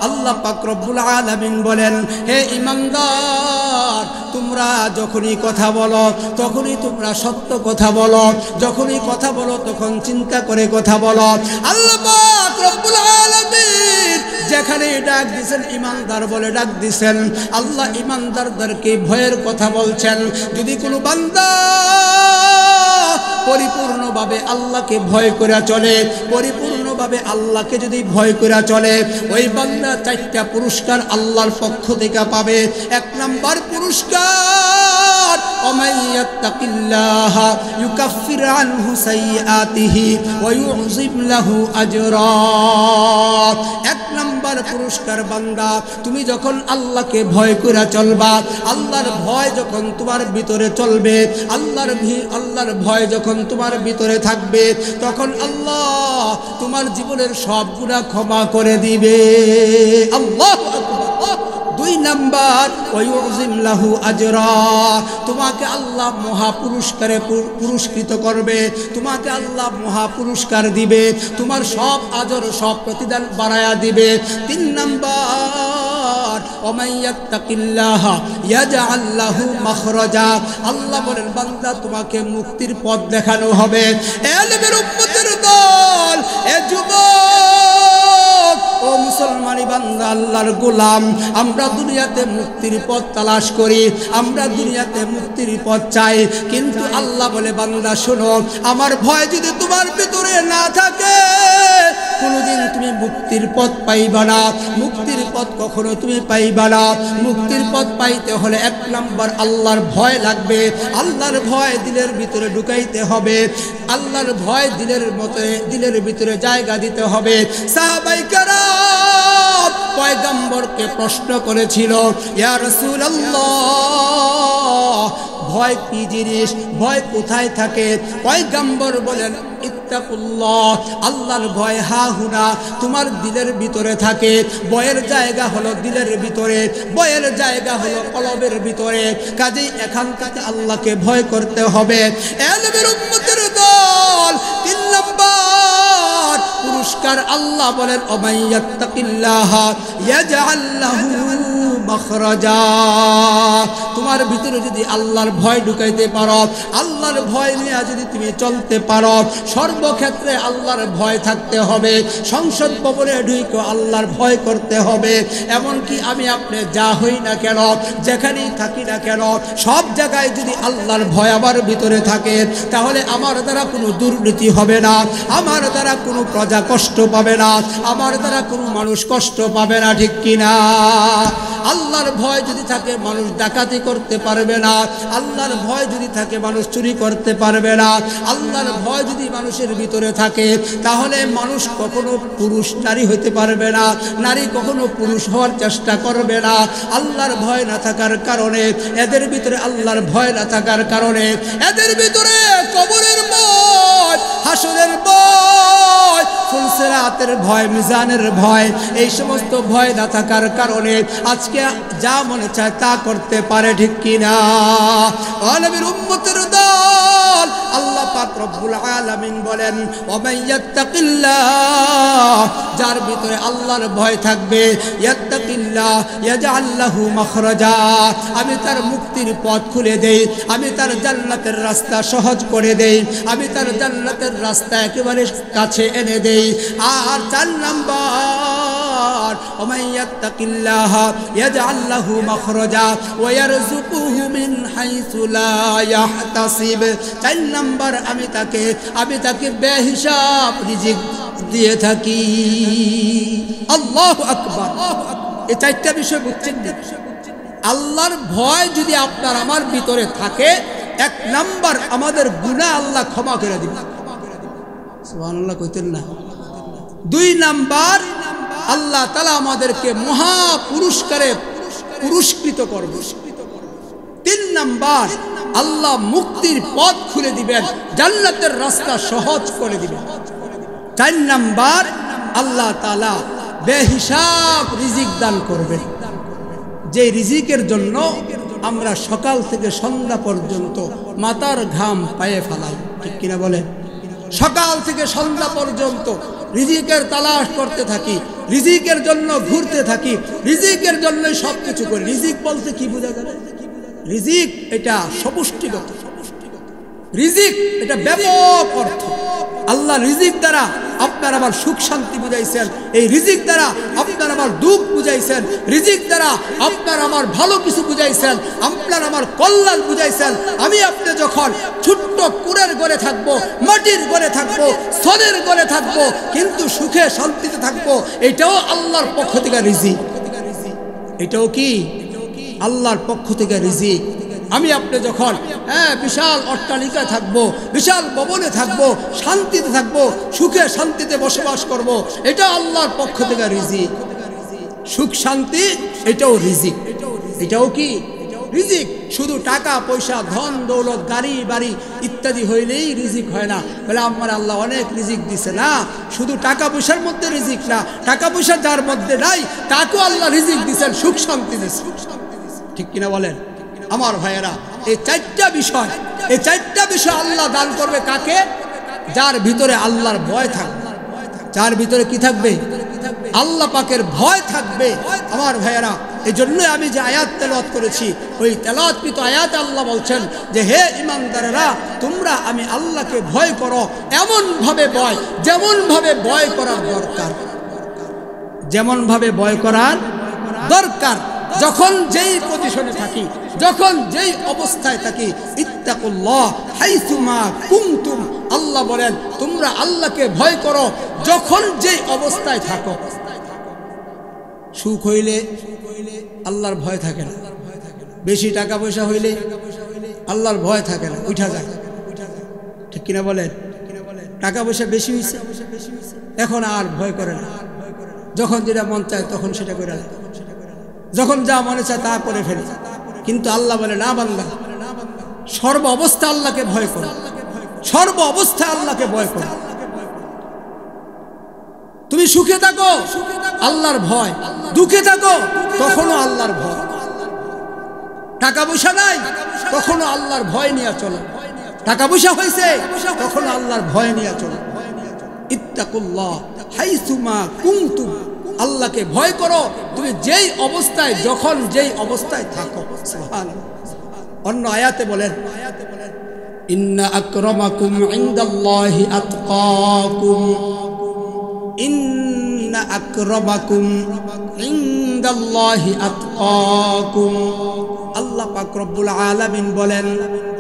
আল্লাহ পাক রব্বুল আলামিন বলেন, হে ঈমানদার, তোমরা যখনই কথা বলো তখনই তোমরা সত্য কথা বলো, যখনই কথা বলো তখন চিন্তা করে কথা বলো। আল্লাহ পাক রব্বুল আলামিন যেখানে ডাক দিয়েছেন ঈমানদার বলে ডাক দিয়েছেন। আল্লাহ ঈমানদারদেরকে ভয়ের কথা বলছেন। যদি কোনো বান্দা পরিপূর্ণভাবে আল্লাহকে ভয় করে চলে, পরিপূর্ণভাবে আল্লাহকে যদি ভয় করে চলে, ওই বান্দা 4টা পুরস্কার আল্লাহর পক্ষ থেকে পাবে। 1 নাম্বার পুরস্কার, ওমাইয়াত্তাকিল্লাহা ইউকাফির আনহু সাইয়্যাতিহি ওয়া ইউযিম লাহু আজরা। 1 নাম্বার পুরস্কার, বান্দা তুমি যখন আল্লাহকে ভয় করে চলবা, আল্লাহর ভয় যখন তোমার ভিতরে চলবে, আল্লাহর ভয় যখন তোমার ভিতরে থাকবে, তখন আল্লাহ তোমার জীবনের সব গুনাহ ক্ষমা করে দিবে। আল্লাহু আকবার। 2 নাম্বার, ওয়ায়ুযিম লাহু আজরা, তোমাকে আল্লাহ মহা পুরস্কারে পুরস্কৃত করবে, তোমাকে আল্লাহ মহা পুরস্কার দিবে, তোমার সব আজর, সব প্রতিদান বাড়ায়া দিবে। 3 নাম্বার, ওমাইয়াত্তাকিল্লাহা ইয়াজআল লাহু মাখরাজা, আল্লাহ বলেন বান্দা তোমাকে মুক্তির পথ দেখানো হবে। এলমের উম্মতের দল, এ যুবক, ও মুসলমানি বান্দা, আল্লাহর গোলাম, আমরা দুনিয়াতে মুক্তির পথ তালাশ করি, আমরা দুনিয়াতে মুক্তির পথ চাই, কিন্তু আল্লাহ বলে বান্দা শোনো, আমার ভয় যদি তোমার ভিতরে না থাকে, কোনোদিন তুমি মুক্তির পথ পাইবা না। মুক্তির পথ কখনো তুমি পাইবা না। মুক্তির পথ পাইতে হলে 1 নাম্বার আল্লাহর ভয় লাগবে। আল্লাহর ভয় দিলের ভিতরে ঢুকাইতে হবে, আল্লাহর ভয় দিলের ভিতরে জায়গা দিতে হবে। সাহাবায়ে কেরাম পয়গম্বরকে প্রশ্ন করেছিল, ইয়া রাসূলুল্লাহ, ভয় কি জিনিস, ভয় কোথায় থাকে? পয়গম্বর বলেন, ইত্তাকুল্লাহ, আল্লাহর ভয় হা হুনা তোমার দিলের ভিতরে থাকে। ভয়ের জায়গা হলো দিলের ভিতরে, ভয়ের জায়গা হলো কলবের ভিতরে। কাজেই এখান থেকে আল্লাহকে ভয় করতে হবে। এলবের উম্মতের দল 3 নম্বর পুরস্কার আল্লাহ বলেন, ওমাইয়াত্তাকিল্লাহ ইয়াজআল লাহু মাখরাজা। তোমার ভিতরে যদি আল্লাহর ভয় ঢুকাইতে পারো, আল্লাহর ভয় নিয়ে যদি তুমি চলতে পারো, সর্বক্ষেত্রে আল্লাহর ভয় থাকতে হবে। সংসদ ভবনে ঢুকে আল্লাহর ভয় করতে হবে। এমনকি আমি আপনি যা হই না কেন, যেখানেই থাকি না কেন, সব জায়গায় যদি আল্লাহর ভয় আমার ভিতরে থাকে, তাহলে আমার দ্বারা কোনো দুর্নীতি হবে না, আমার দ্বারা কোনো প্রজা কষ্ট পাবে না, আমার দ্বারা কোনো মানুষ কষ্ট পাবে না। ঠিক কিনা? আল্লাহর ভয় যদি থাকে, মানুষ ডাকাতি করতে পারবে না। আল্লাহর ভয় যদি থাকে, মানুষ চুরি করতে পারবে না। আল্লাহর ভয় যদি মানুষের ভিতরে থাকে, তাহলে মানুষ কখনো পুরুষ নারী হইতে পারবে না, নারী কখনো পুরুষ হওয়ার চেষ্টা করবে না। আল্লাহর ভয় না থাকার কারণে, এদের ভিতরে আল্লাহর ভয় না থাকার কারণে, এদের ভিতরে কবরের ভয়, হাসরের ভয়, ফুলসিরাতের ভয়, মিজানের ভয়, এই সমস্ত ভয় না থাকার কারণে আজকে যা মনে চায় তা করতে পারে। ঠিক কিনা? ও নবীর উম্মতের দল, আল্লাহ পাক রব্বুল আলামিন বলেন, ওমাইয়াত্তাকিল্লাহ, যার ভিতরে আল্লাহর ভয় থাকবে, ইয়াত্তাকিল্লাহ ইয়াজআল লাহু মাখরাজা, আমি তার মুক্তির পথ খুলে দেই, আমি তার জান্নাতের রাস্তা সহজ করে দেই, আমি তার জান্নাতের রাস্তা একেবারে কাছে এনে দেই। আর 4 নম্বর, ওমাইয়াত্তাকিল্লাহ ইয়াজআল লাহু মাখরাজা ওয়া ইয়ারযুকুহু মিন হাইসু লা ইয়াহতাসিব। 4 নম্বর, আমি তাকে বেহিসাব রিজিক দিয়ে থাকি। আল্লাহু আকবার। এই 4টা বিষয় বুঝছেন? আল্লাহর ভয় যদি আপনার আমার ভিতরে থাকে, 1 নম্বর, আমাদের গুনাহ আল্লাহ ক্ষমা করে দিবেন। সুবহানাল্লাহ কইতেন না? 2 নম্বর, আল্লাহ তাআলা আমাদেরকে মহা পুরস্কারে পুরস্কৃত করবে। 3 নম্বর, আল্লাহ মুক্তির পথ খুলে দিবেন, জান্নাতের রাস্তা সহজ করে দিবেন। 4 নম্বর, আল্লাহ তাআলা বেহিসাব রিজিক দান করবেন, যে রিজিকের জন্য আমরা সকাল থেকে সন্ধ্যা পর্যন্ত মাথার ঘাম পায়ে ফেলাই। ঠিক কিনা বলে? সকাল থেকে সন্ধ্যা পর্যন্ত রিজিকের তালাশ করতে থাকি, রিজিকের জন্য ঘুরতে থাকি, রিজিকের জন্য সবকিছু করি। রিজিক বলতে কি বোঝা যাবে? রিজিক এটা সমষ্টিগত, রিজিক এটা ব্যাপক অর্থ। আল্লাহ রিজিক দ্বারা আপনার আমার সুখ শান্তি বুঝাইছেন, এই রিজিক দ্বারা আপনার আমার দুঃখ বুঝাইছেন, রিজিক দ্বারা আপনার আমার ভালো কিছু বুঝাইছেন, আপনার আমার কল্যাণ বুঝাইছেন। আমি আপনি যখন ছোট্ট কুড়ের ঘরে থাকবো, মাটির ঘরে থাকবো, সনের ঘরে থাকবো, কিন্তু সুখে শান্তিতে থাকবো, এটাও আল্লাহর পক্ষ থেকে রিজিক। এটাও কি আল্লাহর পক্ষ থেকে রিজিক। আমি আপনি যখন বিশাল অট্টালিকায় থাকবো, বিশাল ভবনে থাকবো, শান্তিতে থাকবো, সুখে শান্তিতে বসবাস করব, এটা আল্লাহর পক্ষ থেকে রিজিক। সুখ শান্তি এটাও রিজিক। এটাও কি রিজিক। শুধু টাকা পয়সা, ধন দৌলত, গাড়ি বাড়ি ইত্যাদি হইলেই রিজিক হয় না। বলে আমার আল্লাহ অনেক রিজিক দিছে, না, শুধু টাকা পয়সার মধ্যে রিজিক না, টাকা পয়সা যার মধ্যে নাই তাকেও আল্লাহ রিজিক দিচ্ছেন, সুখ শান্তি দিচ্ছেন। ঠিক কিনা বলেন আমার ভাইয়েরা? এই 4টা বিষয়, এই 4টা বিষয় আল্লাহ দান করবে কাকে? যার ভিতরে আল্লাহর ভয় থাকবে। যার ভিতরে কি থাকবে? আল্লাহ পাকের ভয় থাকবে। আমার ভাইয়েরা, এই জন্য আমি যে আয়াত তেলাওয়াত করেছি, ওই তেলাওয়াতকৃত আয়াতে আল্লাহ বলছেন যে, হে ঈমানদারেরা, তোমরা আমি আল্লাহকে ভয় করো, এমন ভাবে ভয় যেমন ভাবে ভয় করার দরকার, যেমন ভাবে ভয় করার দরকার। যখন যেই পজিশনে থাকি, যখন যেই অবস্থায় থাকি, ইত্তাকুল্লাহ হাইসুমা কুনতুম, আল্লাহ বলেন তোমরা আল্লাহকে ভয় করো যখন যেই অবস্থায় থাকো। সুখ হইলে আল্লাহর ভয় থাকে না, বেশি টাকা পয়সা হইলে আল্লাহর ভয় থাকে না, উঠা যায়। ঠিক কিনা বলেন? টাকা পয়সা বেশি হয়েছে, এখন আর ভয় করে না, যখন যেটা মন চায় তখন সেটা করে, যখন যা মনে চায় তা করে ফেলে। কিন্তু আল্লাহ বলে, না বান্দা, সর্ব অবস্থা আল্লাহকে ভয় করো, সর্ব অবস্থায় আল্লাহকে ভয় করো। তুমি সুখে থাকো আল্লাহর ভয়, দুঃখে থাকো তখনও আল্লাহর ভয়। টাকা পয়সা নাই তখনও আল্লাহর ভয় নিয়ে চলো, টাকা পয়সা হয়েছে তখনও আল্লাহর ভয় নিয়ে চলো। ইত্তাকুল্লাহ হাইসুমা কুনতুম, আল্লাহকে ভয় করো তুমি যেই অবস্থায়, যখন যেই অবস্থায় থাকো। সুবহানাল্লাহ। অন্য আয়াতে বলেন, ইন্না আকরামাকুম ইনদাল্লাহি আতকাকুম, ইন্না আকরামাকুম ইনদাল্লাহি আতকাকুম। আল্লাহ পাক রব্বুল আলামিন বলেন,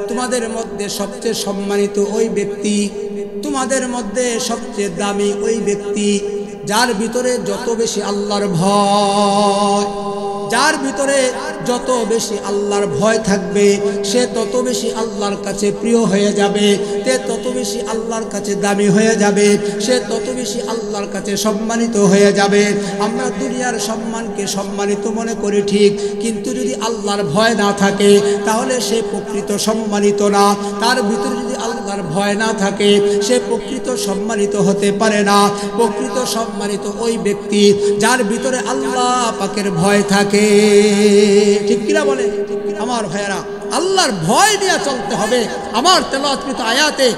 তোমাদের মধ্যে সবচেয়ে সম্মানিত ওই ব্যক্তি, তোমাদের মধ্যে সবচেয়ে দামি ওই ব্যক্তি যার ভিতরে যত বেশি আল্লাহর ভয়, যার ভিতরে যত বেশি আল্লাহর ভয় থাকবে সে তত বেশি আল্লাহর কাছে প্রিয় হয়ে যাবে, সে তত বেশি আল্লাহর কাছে দামি হয়ে যাবে, সে তত বেশি আল্লাহর কাছে সম্মানিত হয়ে যাবে। আমরা দুনিয়ার সম্মানকে সম্মানিত মনে করি ঠিক, কিন্তু যদি আল্লাহর ভয় না থাকে তাহলে সে প্রকৃত সম্মানিত না। তার ভিতরে যদি আল্লাহর ভয় না থাকে সে প্রকৃত সম্মানিত হতে পারে না। প্রকৃত সম্মানিত ওই ব্যক্তি যার ভিতরে আল্লাহ পাকের ভয় থাকে। ঠিক কিনা বলে আমার ভাইয়েরা? আল্লাহর ভয় নিয়ে চলতে হবে। আমার তেলাওয়াতকৃত আয়াতে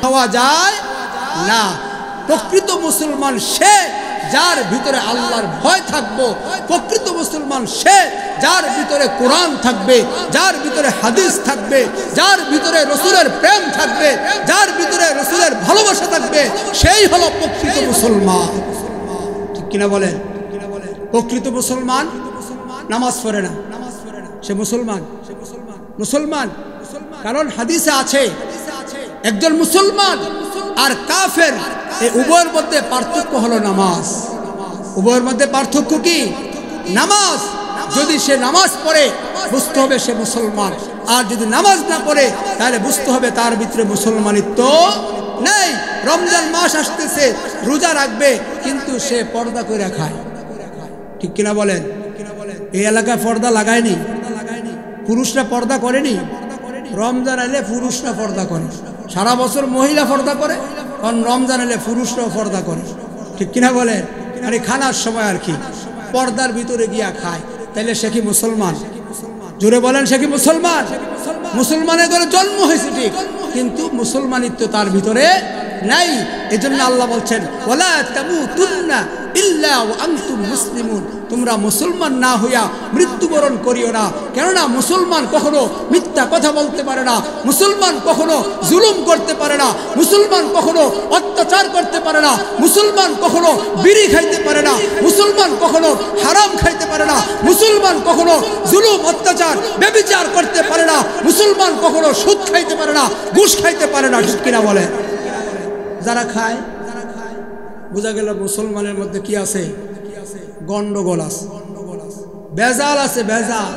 হওয়া যায় না। প্রকৃত মুসলমান সে যার ভিতরে আল্লাহর ভয় থাকবে। প্রকৃত মুসলমান সে যার ভিতরে কোরআন থাকবে, যার ভিতরে হাদিস থাকবে, যার ভিতরে রসুলের প্রেম থাকবে, যার ভিতরে রসুলের ভালোবাসা থাকবে, সেই হলো প্রকৃত মুসলমান। ঠিক কিনা বলে? প্রকৃত মুসলমান নামাজ পড়ে না, সে মুসলমান? মুসলমান। কারণ হাদিসে আছে একজন মুসলমান আর কাফের এই উভয়ের মধ্যে পার্থক্য হলো নামাজ। উভয়ের মধ্যে পার্থক্য কি? নামাজ। যদি সে নামাজ পড়ে বুঝতে হবে সে মুসলমান, আর যদি নামাজ না পড়ে তাহলে বুঝতে হবে তার ভিতরে মুসলমানিত্ব নেই। রমজান মাস আসতেছে, রোজা রাখবে কিন্তু সে পর্দা করে খায়। ঠিক কিনা বলেন? এই এলাকায় পর্দা লাগায়নি, পুরুষরা পর্দা করেনি। রমজান এলে পুরুষরা পর্দা করে, সারা বছর মহিলা পর্দা করে, কারণ রমজান এলে পুরুষরাও পর্দা করে। ঠিক কিনা বলে? আর এই খানার সময় আর কি পর্দার ভিতরে গিয়া খায়, তাহলে সে কি মুসলমান? জোরে বলেন, সে কি মুসলমান? মুসলমানের ঘরে জন্ম হয়েছে ঠিক, কিন্তু মুসলমানিত্ব তার ভিতরে নাই। এজন্য আল্লাহ বলছেন, ওয়ালা তামুতুন্না ইল্লা ওয়া আনতুম মুসলিমুন, তোমরা মুসলমান না হইয়া মৃত্যুবরণ করিও না। কেননা মুসলমান কখনো মিথ্যা কথা বলতে পারে না, মুসলমান কখনো জুলুম করতে পারে না, মুসলমান কখনো অত্যাচার করতে পারে না, মুসলমান কখনো বিড়ি খাইতে পারে না, মুসলমান কখনো হারাম খাইতে পারে না, মুসলমান কখনো জুলুম অত্যাচার ব্যভিচার করতে পারে না, মুসলমান কখনো সুদ খাইতে পারে না, ঘুষ খাইতে পারে না। ঠিক কিনা বলে? যারা খায় বোঝা গেল মুসলমানের মধ্যে কি আছে? গন্ডগোল আছে, বেজাল আছে, বেজাল।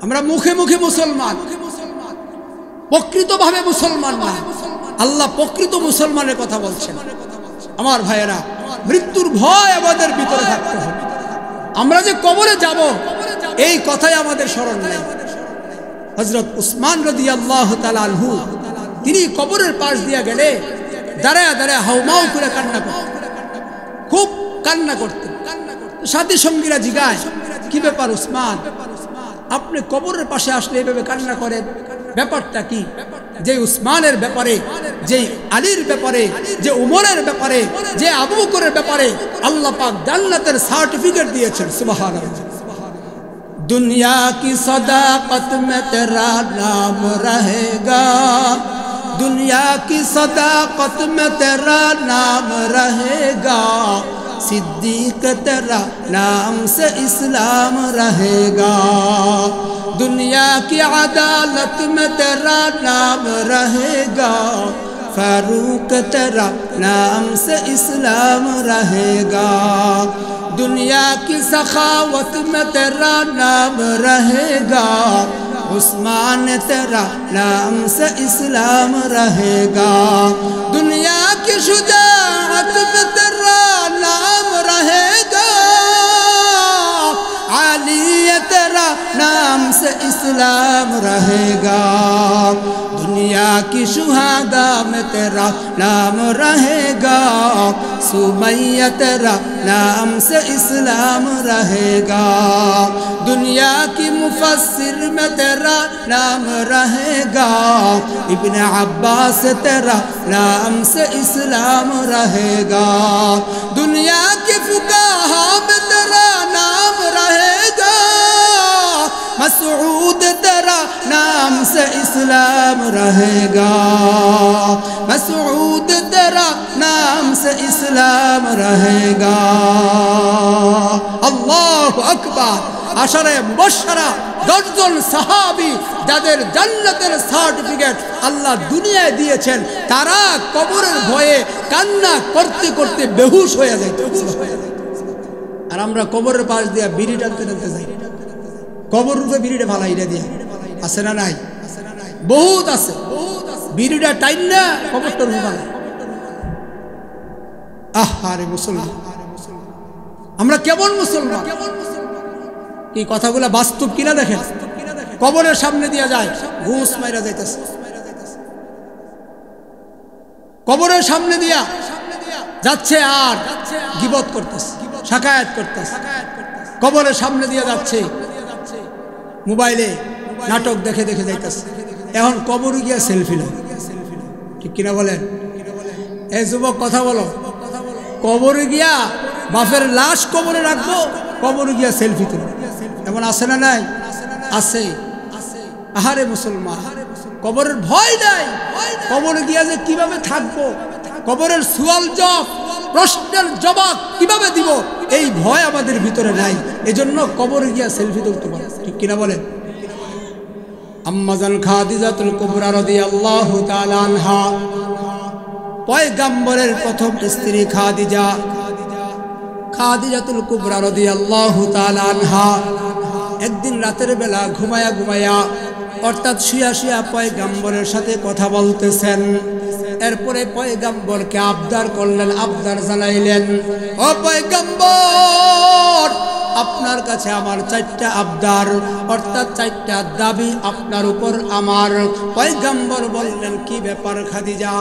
আমরা মুখে মুখে মুসলমান, প্রকৃতভাবে মুসলমান না। আল্লাহ প্রকৃত মুসলমানের কথা বলছেন। আমার ভাইয়েরা, মৃত্যুর ভয় আমাদের ভিতরে থাকতে হবে। আমরা যে কবরে যাব এই কথাই আমাদের স্মরণ নেই। হযরত উসমান রাদিয়াল্লাহু তাআলা আনহু তিনি কবরের পাশ দিয়া গেলে দাঁড়ায় দাঁড়ায় হাউমাউ করে কান্না করতেন, খুব কান্না করতেন। সাথী সঙ্গীরা জিজ্ঞাসা, কি ব্যাপার উসমান, আপনি কবরের পাশে আসলে এভাবে কান্না করেন, ব্যাপারটা কি? যে উসমানের ব্যাপারে, যে আলীর ব্যাপারে, যে উমরের ব্যাপারে, যে আবু বকরের ব্যাপারে আল্লাহ পাক জান্নাতের সার্টিফিকেট দিয়েছেন। সুবহানাল্লাহ। दुनिया की सदाकत में तेरा नाम रहेगा, दुनिया की सदाकत में तेरा नाम रहेगा, सिद्दीक तेरा नाम से इस्लाम रहेगा, दुनिया की अदालत में तेरा नाम रहेगा, फारूक तेरा नाम से इस्लाम रहेगा, दुनिया की सखावत में तेरा नाम रहेगा, उस्मान तेरा नाम से इस्लाम रहेगा, दुनिया की शुजाअत में तेरा नाम रहेगा, अली तेरा नाम से इस्लाम रहेगा, दुनिया की शुहादा में तेरा नाम रहेगा, सुमैया तेरा नाम से इस्लाम रहेगा, दुनिया की मुफस्सिर में तेरा नाम रहेगा, इब्न अब्बास तेरा नाम से इस्लाम रहेगा, दुनिया की फुकाहा में तेरा नाम रहेगा, मसऊद तेरा नाम से इस्लाम रहेगा, मसऊद तेरा नाम से इस्लाम रहेगा। अल्लाहु अकबर। आशरे मुबश्शरा 10 জন সাহাবী যাদের জান্নাতের সার্টিফিকেট আল্লাহ দুনিয়ায় দিয়েছেন, তারা কবরের ভয়ে কান্না করতে করতে বেহুশ হয়ে যায়। আর আমরা কবরের পাশ দিয়ে বিড়ি টানতে টানতে যাই, কবর রূপে বিড়িটা ফালাইটা দিয়া আছে না নাই? বহুত আছে। বিড়িটা টাইম না কবরটা রূপে ফালাই। আহারে মুসলমান, আমরা কেমন মুসলমান? কি কথাগুলা বাস্তব কিনা দেখেন। কবরের সামনে দিয়া যায়, ঘুষ মাইরা যাইতেছে। কবরের সামনে দিয়া যাচ্ছে আর গীবত করতেছে, শাকায়াত করতেছে। কবরের সামনে দিয়া যাচ্ছে, মোবাইলে নাটক দেখে দেখে যাইতেছে। এখন কবরে গিয়া সেলফি নেয়, ঠিক কিনা বলেন? এই যুবক কথা বলো, কবরে গিয়া বাপের লাশ কবরে রাখবো, কবরে গিয়া সেলফি তুলো। এমন আছে না নাই? আছে। আহারে মুসলমান, কবরের ভয় নাই। কবরে গিয়া যে কিভাবে থাকবো, কবরের সুয়াল জবাব, প্রশ্নের জবাব কিভাবে দিব, এই ভয় আমাদের ভিতরে নাই। এজন্য কবরে গিয়া সেলফি তুলতে পারে, ঠিক কিনা বলেন? আম্মাজান খাদিজাতুল কুবরা রাদিয়াল্লাহু তাআলা আনহা, পয়গম্বরের প্রথম স্ত্রী খাদিজা, খাদিজাতুল কুবরা রাদিয়াল্লাহু তাআলা আনহা একদিন রাতের বেলা ঘুমায়া ঘুমায়া, অর্থাৎ শুয়া শুয়া পয়গম্বরের সাথে কথা বলতেছেন। এরপরে পয়গম্বরকে আবদার করলেন, আবদার জানাইলেন, ও পয়গম্বর, আপনার কাছে আমার 4টা আবদার, অর্থাৎ 4টা দাবি আপনার উপর আমার। পয়গম্বর বললেন, কি ব্যাপার খাদিজা?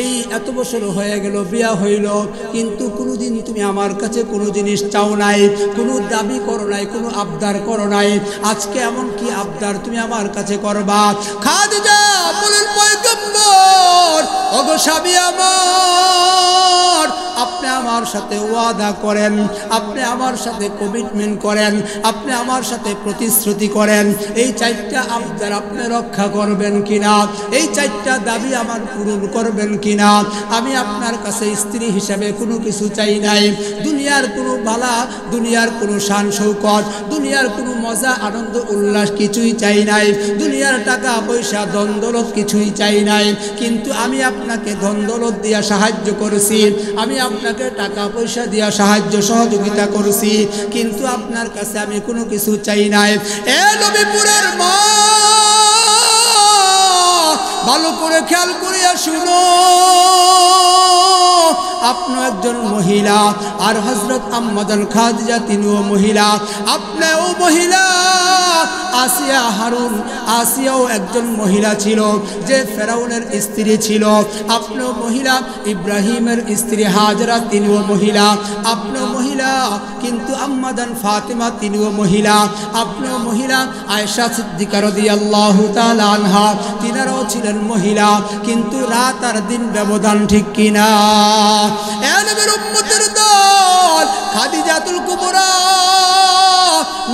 এই এত বছর হয়ে গেল বিয়া হইল, কিন্তু কোনোদিন তুমি আমার কাছে কোনো জিনিস চাও নাই, কোনো দাবি করো নাই, কোনো আবদার করো নাই। আজকে এমন কি আবদার তুমি আমার কাছে করবা? খাদিজা বলেন, পয়গম্বর, ওগো স্বামী আমার, আপনি আমার সাথে ওয়াদা করেন, আপনি আমার সাথে কমিটমেন্ট করেন, আপনি আমার সাথে প্রতিশ্রুতি করেন, এই 4টা আবদার আপনি রক্ষা করবেন কিনা, এই 4টা দাবি আমার পূরণ করবেন কিনা। আমি আপনার কাছে স্ত্রী হিসাবে কোনো কিছু চাই নাই, দুনিয়ার কোনো বালা, দুনিয়ার কোনো শান শৌকত, দুনিয়ার কোনো মজা আনন্দ উল্লাস কিছুই চাই নাই, দুনিয়ার টাকা পয়সা ধন দৌলত কিছুই চাই নাই। কিন্তু আমি আপনাকে ধন দৌলত দিয়া সাহায্য করেছি, আমি আপনাকে টাকা পয়সা দিয়া সাহায্য সহযোগিতা করেছি, কিন্তু আপনার কাছে আমি কোনো কিছু চাই নাই। এ নবীপুরের মা, ভালো করে খেয়াল করিয়া শুনো, আপনি একজন মহিলা, আর হযরত আম্মাজান খাদিজা তিনিও মহিলা, আপনিও মহিলা। আসিয়া হারুন, আসিয়াও একজন মহিলা ছিল, যে ফেরাউনের স্ত্রী ছিল। আপনিও মহিলা, ইব্রাহিমের স্ত্রী হাজরা তিনিও মহিলা, আপনিও মহিলা। কিন্তু আম্মাজান ফাতিমা তিনিও মহিলা, আপনিও মহিলা। আয়েশা সিদ্দিকা রাদিয়াল্লাহু তাআলা আনহা তিনারাও ছিলেন মহিলা, কিন্তু রাত আর দিন ব্যবধান, ঠিক কিনা? এ নবীর উম্মতের দল, খাদিজাতুল কুবরা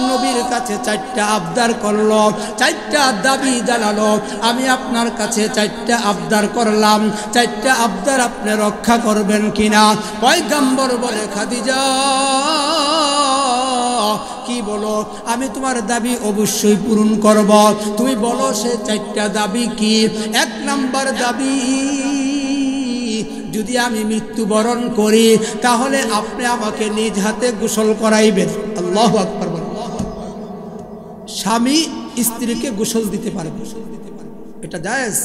নবীর কাছে 4টা আবদার করলো, 4টা দাবি জানালো। আমি আপনার কাছে 4টা আবদার করলাম, 4টা আবদার আপনি রক্ষা করবেন কিনা? পয়গম্বর বলে, খাদিজা কি বলো? আমি তোমার দাবি অবশ্যই পূরণ করব। তুমি বলো সে 4টা দাবি কি? 1 নাম্বার দাবি, যদি আমি মৃত্যুবরণ করি তাহলে আপনি আমাকে নিজ হাতে গোসল করাইবেন। আল্লাহু আকবার। বলেন, স্বামী স্ত্রীকে গোসল দিতে পারবে, এটা জায়েজ?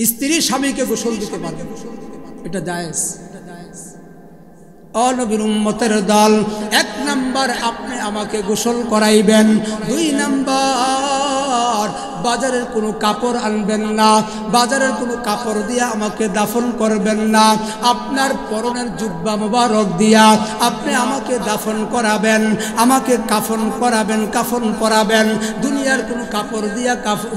স্ত্রী স্বামীকে গোসল দিতে পারবে, এটা জায়েজ? ও নবীর উম্মতের দল, 1 নাম্বার আপনি আমাকে গোসল করাইবেন। 2 নাম্বার বাজারের কোনো কাপড় আনবেন না, বাজারের কোনো কাপড় দিয়া আমাকে দাফন করবেন না। আপনার পরনের জুব্বা মোবারক দিয়া আপনি আমাকে দাফন করাবেন, আমাকে কাফন করাবেন, কাফন পরাবেন। দুনিয়ার কোনো কাপড় দিয়া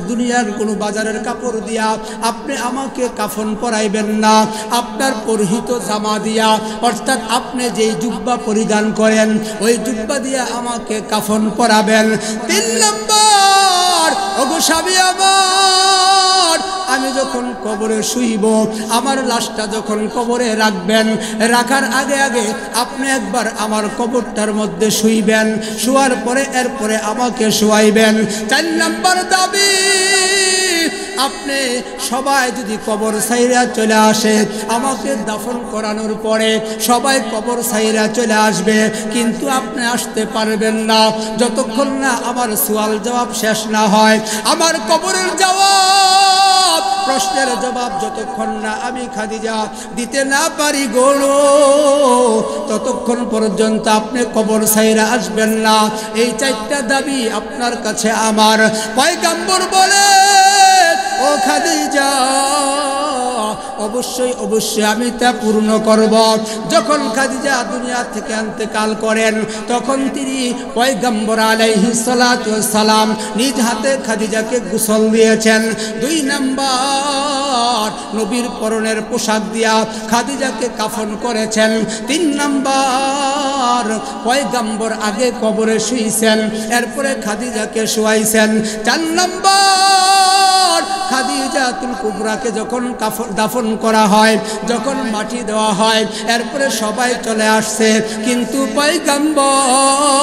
দুনিয়ার কোনো বাজারের কাপড় দিয়া আপনি আমাকে কাফন পরাইবেন না। আপনার পরিহিত জামা দিয়া, অর্থাৎ আপনি যেই জুব্বা পরিধান করেন ওই জুব্বা দিয়া আমাকে কাফন পরাবেন। 3 নাম্বার, ওগো স্বামী আমার, আমি যখন কবরে শুইব, আমার লাশটা যখন কবরে রাখবেন, রাখার আগে আগে আপনি একবার আমার কবরটার মধ্যে শুইবেন, শোয়ার পরে এরপরে আমাকে শোয়াইবেন। 4 নাম্বার দাবি, আপনি সবাই যদি কবর সাইরা চলে আসে, আমাকে দাফন করানোর পরে সবাই কবর সাইরা চলে আসবে, কিন্তু আপনি আসতে পারবেন না যতক্ষণ না আমার সওয়াল জবাব শেষ না হয়। আমার কবরের জবাব, প্রশ্নের জবাব যতক্ষণ না আমি খাদিজা দিতে না পারি গো, ততক্ষণ পর্যন্ত আপনি কবর সাইরা আসবেন না। এই 4টা দাবি আপনার কাছে আমার। পয়গম্বর বলে, ও খাদিজা, অবশ্যই অবশ্যই আমি তা পূর্ণ করব। যখন খাদিজা দুনিয়া থেকে ইন্তেকাল করেন, তখন তিনি পয়গম্বর আলাইহিস সালাতু ওয়াস সালাম নিজ হাতে খাদিজাকে গোসল দিয়েছেন। 2 নাম্বার, নবীর পরনের পোশাক দিয়া খাদিজাকে কাফন করেছেন। 3 নাম্বার, পয়গম্বর আগে কবরে শুইছেন, এরপরে খাদিজাকে শুয়াইছেন। 4 নাম্বার, খাদিজাতুল কুবরাকে যখন দাফন করা হয়, যখন মাটি দেওয়া হয়, এরপরে সবাই চলে আসছে, কিন্তু পয়গম্বর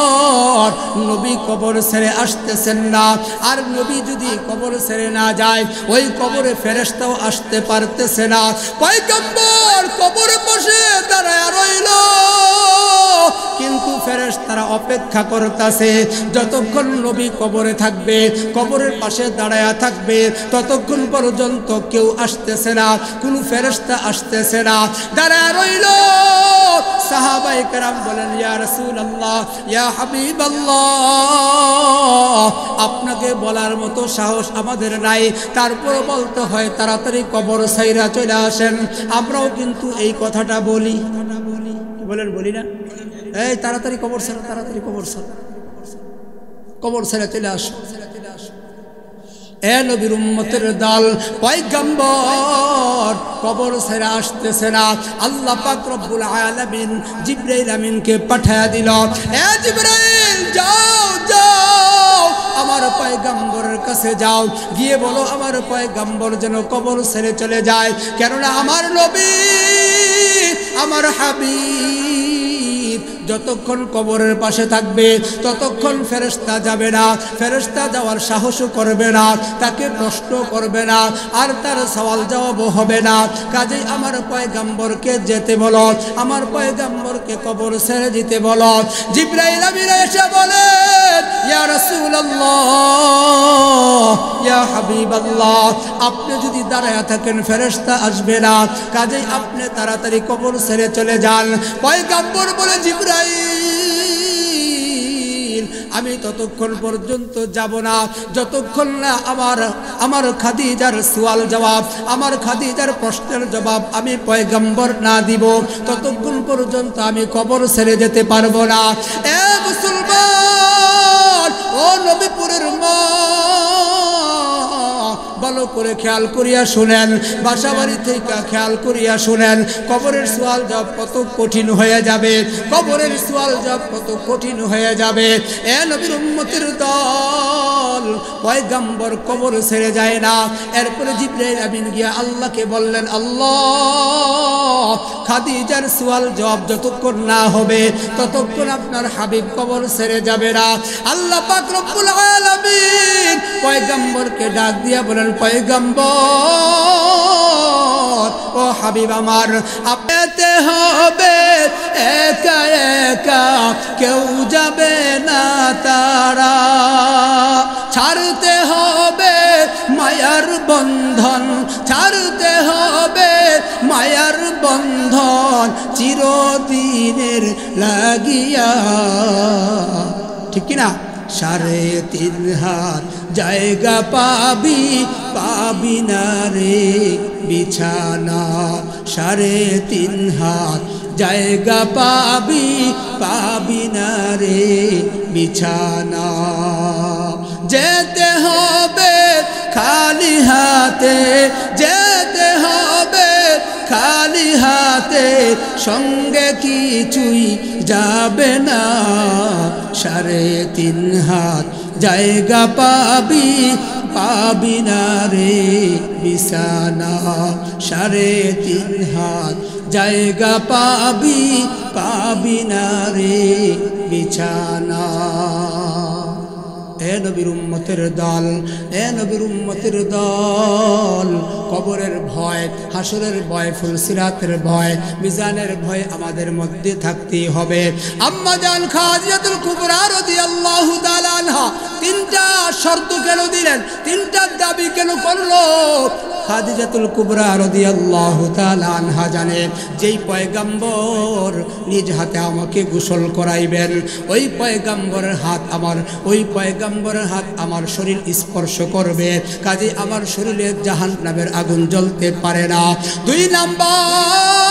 নবী কবর ছেড়ে আসতেছেন না। আর নবী যদি কবর ছেড়ে না যায়, ওই কবরে ফেরেশতাও আসতে পারতেছে না। পয়গম্বর কবরে বসে দাঁড়ায় রইল, কিন্তু ফেরেশতারা অপেক্ষা করতেছে যতক্ষণ নবী কবরে থাকবে, কবরের পাশে দাঁড়ায়া থাকবে, ততক্ষণ পর্যন্ত কেউ আসতেছে না, কোনো ফেরেশতা আসতেছে না, দাঁড়ায় রইল। সাহাবায়ে কেরাম বলেন, ইয়া রাসূলুল্লাহ, ইয়া হাবিবাল্লাহ, আপনাকে বলার মতো সাহস আমাদের নাই, তারপর বলতে হয় তাড়াতাড়ি কবর ছাইরা চলে আসেন। আমরাও কিন্তু এই কথাটা বলি, বলেন বলি না, এই তাড়াতাড়ি কবর ছাড়া, তাড়াতাড়ি কবর ছাড়া, কবর ছেড়ে চলে আসো। এ নবীর উম্মতের দল, পয়গম্বর কবর ছেড়ে আসতেছে না। আল্লাহ পাক রব্বুল আলামিন জিবরাইল আমিনকে পাঠায়া দিল, এ জিবরাইল যাও যাও আমার পয়গম্বরের কাছে যাও, গিয়ে বলো আমার পয়গম্বর যেন কবর ছেড়ে চলে যায়, কেননা আমার নবী, আমার হাবিব যতক্ষণ কবরের পাশে থাকবে ততক্ষণ ফেরেশতা যাবে না, ফেরেশতা যাওয়ার সাহসও করবে না, তাকে প্রশ্ন করবে না, আর তার সওয়াল জবাবও হবে না। কাজেই আমার পয়গম্বরকে যেতে বলো, আমার পয়গম্বরকে কবর ছেড়ে দিতে বলো। জিবরাইল আমিন এসে বলে, ইয়া রাসূলুল্লাহ, ইয়া হাবিবাল্লাহ, আপনি যদি দাঁড়ায়া থাকেন ফেরেশতা আসবে না, কাজেই আপনি তাড়াতাড়ি কবর ছেড়ে চলে যান। পয়গম্বর বলে, জিবরাইল আমি ততক্ষণ পর্যন্ত যাব না যতক্ষণ না আমার খাদিজার সওয়াল জবাব, আমার খাদিজার প্রশ্নের জবাব আমি পয়গম্বর না দিব, ততক্ষণ পর্যন্ত আমি কবর ছেড়ে যেতে পারবো না। এ মুসলমান, ও নবীপুরের মা, ভালো করে খেয়াল করিয়া শুনেন, বাসাবাড়ি থেকে খেয়াল করিয়া শুনেন, কবরের সওয়াল জবাব কত কঠিন হয়ে যাবে, কবরের সওয়াল জবাব কত কঠিন হয়ে যাবে। এ নবীর উম্মতের দল, পয়গম্বর কবর ছেড়ে যায় না। এরপরে জিবরাইল আমিন গিয়া আল্লাহকে বললেন, আল্লাহ, খাদিজার সওয়াল জবাব যতক্ষণ না হবে ততক্ষণ আপনার হাবিব কবর ছেড়ে যাবে না। আল্লাহ পাক রব্বুল আলামিন পয়গম্বরকে ডাক দিয়া বলেন, পয়গম্বর, ও হাবিব আমার, আপনি হবে একা একা, কেউ যাবে না তারা, ছাড়তে হবে মায়ার বন্ধন, ছাড়তে হবে মায়ার বন্ধন চিরদিনের লাগিয়া, ঠিক কিনা? 3.5 হাত জায়গা পাবি, পাবি না রে বিছানা। 3.5 হাত জায়গা পাবি, পাবি না রে বিছানা। যেতে হবে খালি হাতে, যেতে হবে খালি হাতে, সঙ্গে কিছুই যাবে না। 3.5 হাত জায়গা পাবি, পাবি না রে বিছানা। 3.5 হাত জায়গা পাবি, পাবি না রে বিছানা। এ নবীর উম্মতের দল, এ নবীর উম্মতের দল, কবরের ভয়, হাসরের ভয়, ফুলসিরাতের ভয়, মিজানের ভয় আমাদের মধ্যে থাকতেই হবে। আম্মা জান খাদিজাতুল কুবরা রাদিয়াল্লাহু তাআলা আনহা 3টা শর্ত কেন দিলেন, 3টা দাবি কেন করলো? খাদিজাতুল কুবরা রাদিয়াল্লাহু তাআলা আনহা জানে যেই পয়গম্বর নিজ হাতে আমাকে গোসল করাইবেন, ওই পয়গম্বরের হাত আমার, ওই পয়গম্বরের হাত আমার শরীর স্পর্শ করবে, কাজে আমার শরীরে জাহান্নামের আগুন জ্বলতে পারে না। 2 নাম্বার,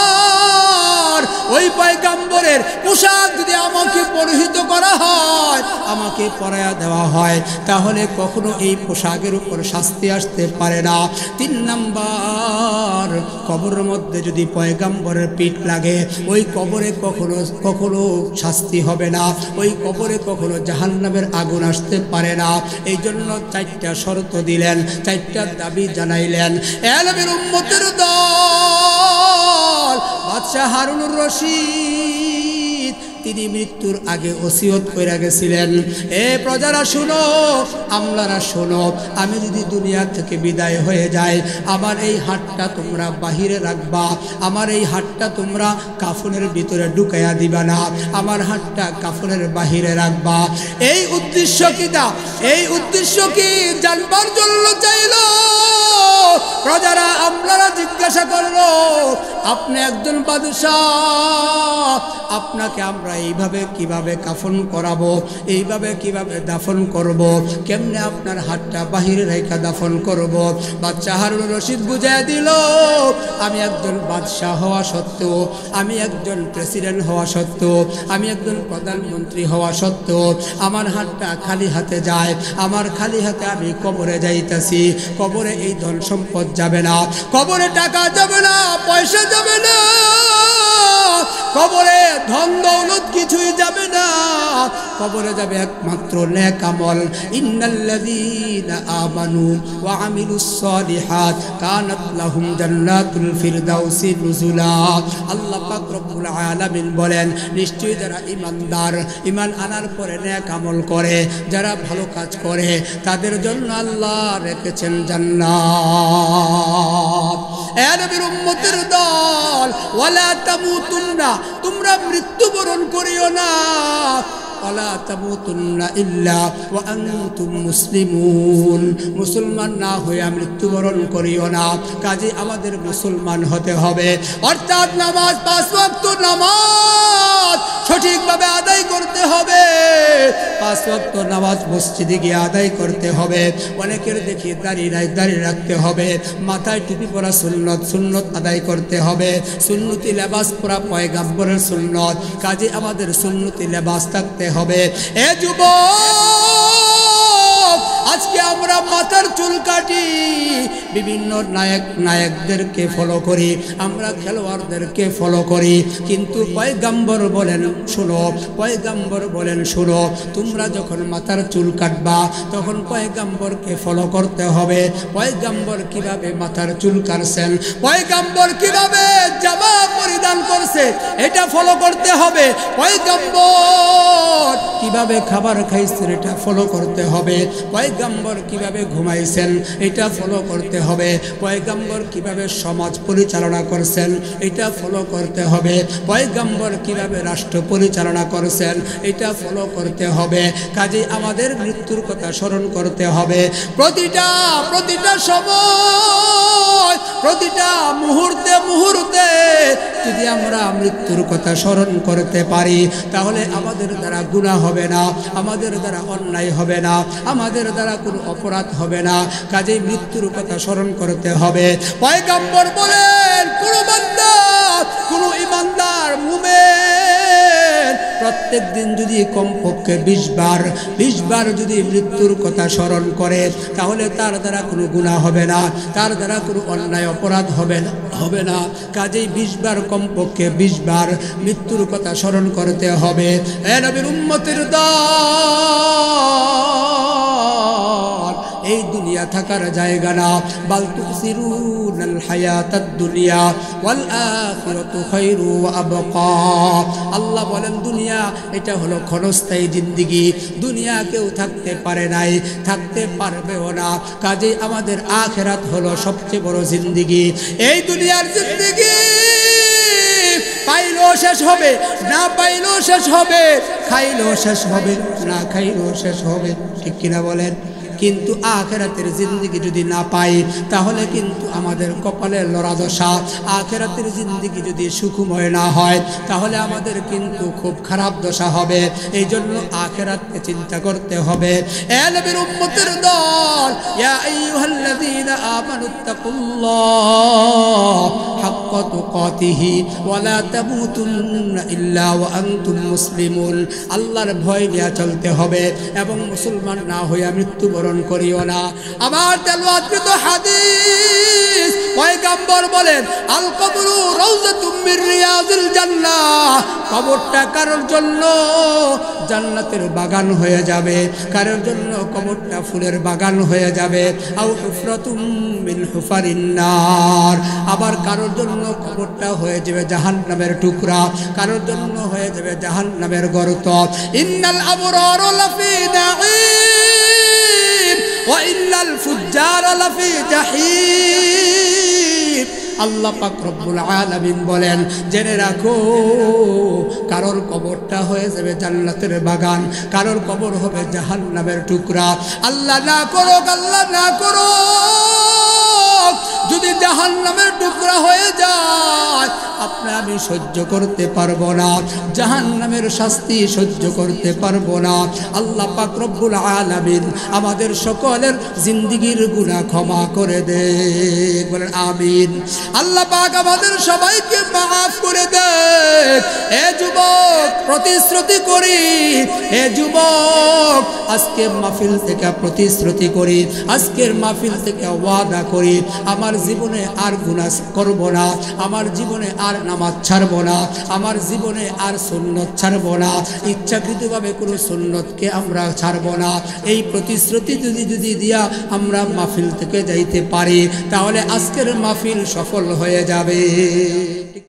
ওই পয়গম্বরের পোশাক যদি আমাকে পরিহিত করা হয়, আমাকে পরায়া দেওয়া হয়, তাহলে কখনো এই পোশাকের উপর শাস্তি আসতে পারে না। 3 নাম্বার, কবরের মধ্যে যদি পয়গম্বরের পিঠ লাগে, ওই কবরে কখনো কখনো শাস্তি হবে না, ওই কবরে কখনো জাহান্নামের আগুন আসতে পারে না। এই জন্য 4টা শর্ত দিলেন, 4টা দাবি জানাইলেন। এ নবীর উম্মতের দল, বাদশাহ হারুনুর রশিদ তিনি মৃত্যুর আগে ওসিয়ত করে গেছিলেন, এ প্রজারা শুনো, আমলারা শোনো, আমি যদি দুনিয়া থেকে বিদায় হয়ে যাই, আমার এই হাতটা তোমরা বাহিরে রাখবা, আমার এই হাতটা তোমরা কাফনের ভিতরে ঢুকাইয়া দিবা না, আমার হাতটা কাফনের বাহিরে রাখবা। এই উদ্দেশ্য কিটা, এই উদ্দেশ্য কি জানবার জন্য চাইল। প্রজারা আমলারা জিজ্ঞাসা করলো, আপনি একজন বাদশাহ, আপনাকে আমরা এইভাবে কিভাবে কাফন করাবো, এইভাবে কিভাবে দাফন করব, কেমনে আপনার হাতটা বাহিরে রেখা দাফন করব? বাদশাহ হারুনুর রশিদ বুঝাই দিল, আমি একজন বাদশাহ হওয়া সত্ত্বেও, আমি একজন প্রেসিডেন্ট হওয়া সত্ত্বেও, আমি একজন প্রধানমন্ত্রী হওয়া সত্ত্বেও আমার হাতটা খালি হাতে যায়, আমার খালি হাতে আমি কবরে যাইতেছি। কবরে এই ধন সম্পদ যাবে না, কবরে টাকা যাবে না, পয়সা যাবে না, কবরে ধন দৌলত কিছুই যাবে না, কবরে যাবে একমাত্র নেক আমল। ইন্নাল্লাযীনা আমানু ওয়া আমিলুস সালিহাত কানাত লাহুম জান্নাতুল ফিরদাউসি নুজুলা। আল্লাহ পাক রব্বুল আলামিন বলেন, নিশ্চয়ই যারা ঈমানদার, ঈমান আনার পরে নেক আমল করে, যারা ভালো কাজ করে, তাদের জন্য আল্লাহ রেখেছেন জান্নাত। এ নবীর উম্মতের দল, ওয়ালা তামুতুন্না, তোমরা মৃত্যুবরণ করিও না, ওয়ালা তামুতুন্না ইল্লা ওয়া আনতুম মুসলিমুন, মুসলমান না হয়ে মৃত্যুবরণ করিও না। কাজে আমাদের মুসলমান হতে হবে, অর্থাৎ নামাজ, 5 ওয়াক্ত নামাজ সঠিকভাবে আদায় করতে হবে। 5 ওয়াক্ত নামাজ মসজিদে গিয়ে আদায় করতে হবে। অনেকের দেখি দাড়ি নাই, দাড়ি রাখতে হবে। মাথায় টুপি পরা সুন্নত, সুন্নত আদায় করতে হবে। সুন্নতি লেবাস পরা পয়গম্বরের সুন্নত, কাজে আমাদের সুন্নতি লেবাস থাকতে হবে। এ যুবক, আজকে আমরা মাথার চুল কাটি, বিভিন্ন নায়কদেরকে ফলো করি, আমরা খেলোয়াড়দেরকে ফলো করি, কিন্তু পয়গম্বর বলেন শোনো, পয়গম্বর বলেন শোনো, তোমরা যখন মাথার চুল কাটবা তখন পয়গম্বরকে ফলো করতে হবে। পয়গম্বর কিভাবে মাথার চুল কাটছেন, পয়গম্বর কিভাবে জামা পরিধান করছে, এটা ফলো করতে হবে। পয়গম্বর কিভাবে খাবার খাইছেন, এটা ফলো করতে হবে। পয়গম্বর কিভাবে ঘুমাইছেন, এটা ফলো করতে হবে, পয়গম্বর কিভাবে সমাজ পরিচালনা করছেন এটা ফলো করতে হবে, পয়গম্বর কিভাবে রাষ্ট্র পরিচালনা করছেন এটা ফলো করতে হবে। কাজেই আমাদের মৃত্যুর কথা স্মরণ করতে হবে। প্রতিটা সময়, প্রতিটা মুহূর্তে মুহূর্তে যদি আমরা মৃত্যুর কথা স্মরণ করতে পারি তাহলে আমাদের দ্বারা গুনাহ হবে না, আমাদের দ্বারা অন্যায় হবে না, আমাদের দ্বারা কোনো অপরাধ হবে না। কাজেই মৃত্যুর কথা স্মরণ করতে হবে। পয়গম্বর বলেন কোনো বান্দা, কোনো ঈমানদার মুমিন প্রত্যেক দিন যদি কমপক্ষে 20 বার যদি মৃত্যুর কথা স্মরণ করে তাহলে তার দ্বারা কোনো গুনাহ হবে না, তার দ্বারা কোনো অন্যায় অপরাধ হবে না। কাজেই 20 বার, কমপক্ষে 20 বার মৃত্যুর কথা স্মরণ করতে হবে। এ নবীর উম্মতের দল, এই দুনিয়া থাকার জায়গা না। বাল তুসিরুনাল হায়াতাদ দুনিয়া ওয়াল আখিরাতু খায়রু ওয়া আবকা। আল্লাহ বলেন দুনিয়া এটা হলো ক্ষণস্থায়ী জিন্দেগি, দুনিয়া কেউ থাকতে পারে নাই, থাকতে পারবেও না। কাজেই আমাদের আখিরাত হলো সবচেয়ে বড় জিন্দেগি। এই দুনিয়ার জিন্দেগি পাইলেও শেষ হবে, না পাইলেও শেষ হবে, খাইলেও শেষ হবে, না খাইলেও শেষ হবে, ঠিক কিনা বলেন? কিন্তু আখিরাতের জিন্দেগি যদি না পাই তাহলে কিন্তু আমাদের কপালে লড়া দশা। আখিরাতের জিন্দেগি যদি সুখময় না হয় তাহলে আমাদের কিন্তু খুব খারাপ দশা হবে। এই জন্য আখিরাতকে চিন্তা করতে হবে। এ নবীর উম্মতের দল, ইয়া আইয়ুহাল্লাযীনা আমানুত্তাকুল্লাহ হাক্কা তুকাতিহি ওয়া লা তামুতুন্না ইল্লা ওয়া আনতুম মুসলিমুন। আল্লাহর ভয় নিয়ে চলতে হবে এবং মুসলমান না হইয়া মৃত্যুবরণ করিও না। আমার তেলাওয়াতকৃত হাদিস, পয়গম্বর বলেন আল কবরু রাউযাতুম মির রিয়াজিল জান্নাহ। কবরটা কারোর জন্য জান্নাতের বাগান হয়ে যাবে, কারোর জন্য কবরটা ফুলের বাগান হয়ে যাবে। আও হুফরাতুম মিন হুফারিন নার। আবার কারোর জন্য কবরটা হয়ে যাবে জাহান্নামের টুকরা, কারোর জন্য হয়ে যাবে জাহান্নামের গর্ত। ইন্নাল আবরারা লাফি নাঈম ওয়া ইন্নাল ফুজ্জারা লাফি জাহিম। আল্লাহ পাক রব্বুল আলামিন বলেন জেনে রাখো, কারোর কবরটা হয়ে যাবে জান্নাতের বাগান, কারোর কবর হবে জাহান্নামের টুকরা। আল্লাহ না করো, আল্লাহ না করো, যদি জাহান্নামের টুকরা হয়ে যায় আপনি আমি সহ্য করতে পারবো না, জাহান্নামের শাস্তি সহ্য করতে পারবো না। আল্লাহ পাক রব্বুল আলামিন আমাদের সকলের জিন্দেগীর গুনাহ ক্ষমা করে দে, বলেন আমিন। আল্লাহ পাক আমাদের সবাইকে মাফ করে দে। এ যুবক প্রতিশ্রুতি করি, এ যুবক আজকে মাহফিল থেকে প্রতিশ্রুতি করি, আজকের মাহফিল থেকে ওয়াদা করি, আমার জীবনে আর গুনাহ করব না, আমার জীবনে আর নামাজ ছাড়ব না, আমার জীবনে আর সুন্নত ছাড়ব না, ইচ্ছাকৃতভাবে কোনো সুন্নতকে আমরা ছাড়ব না। এই প্রতিশ্রুতি যদি দিয়া আমরা মাহফিল থেকে যাইতে পারি তাহলে আজকের মাহফিল সফল হয়ে যাবে।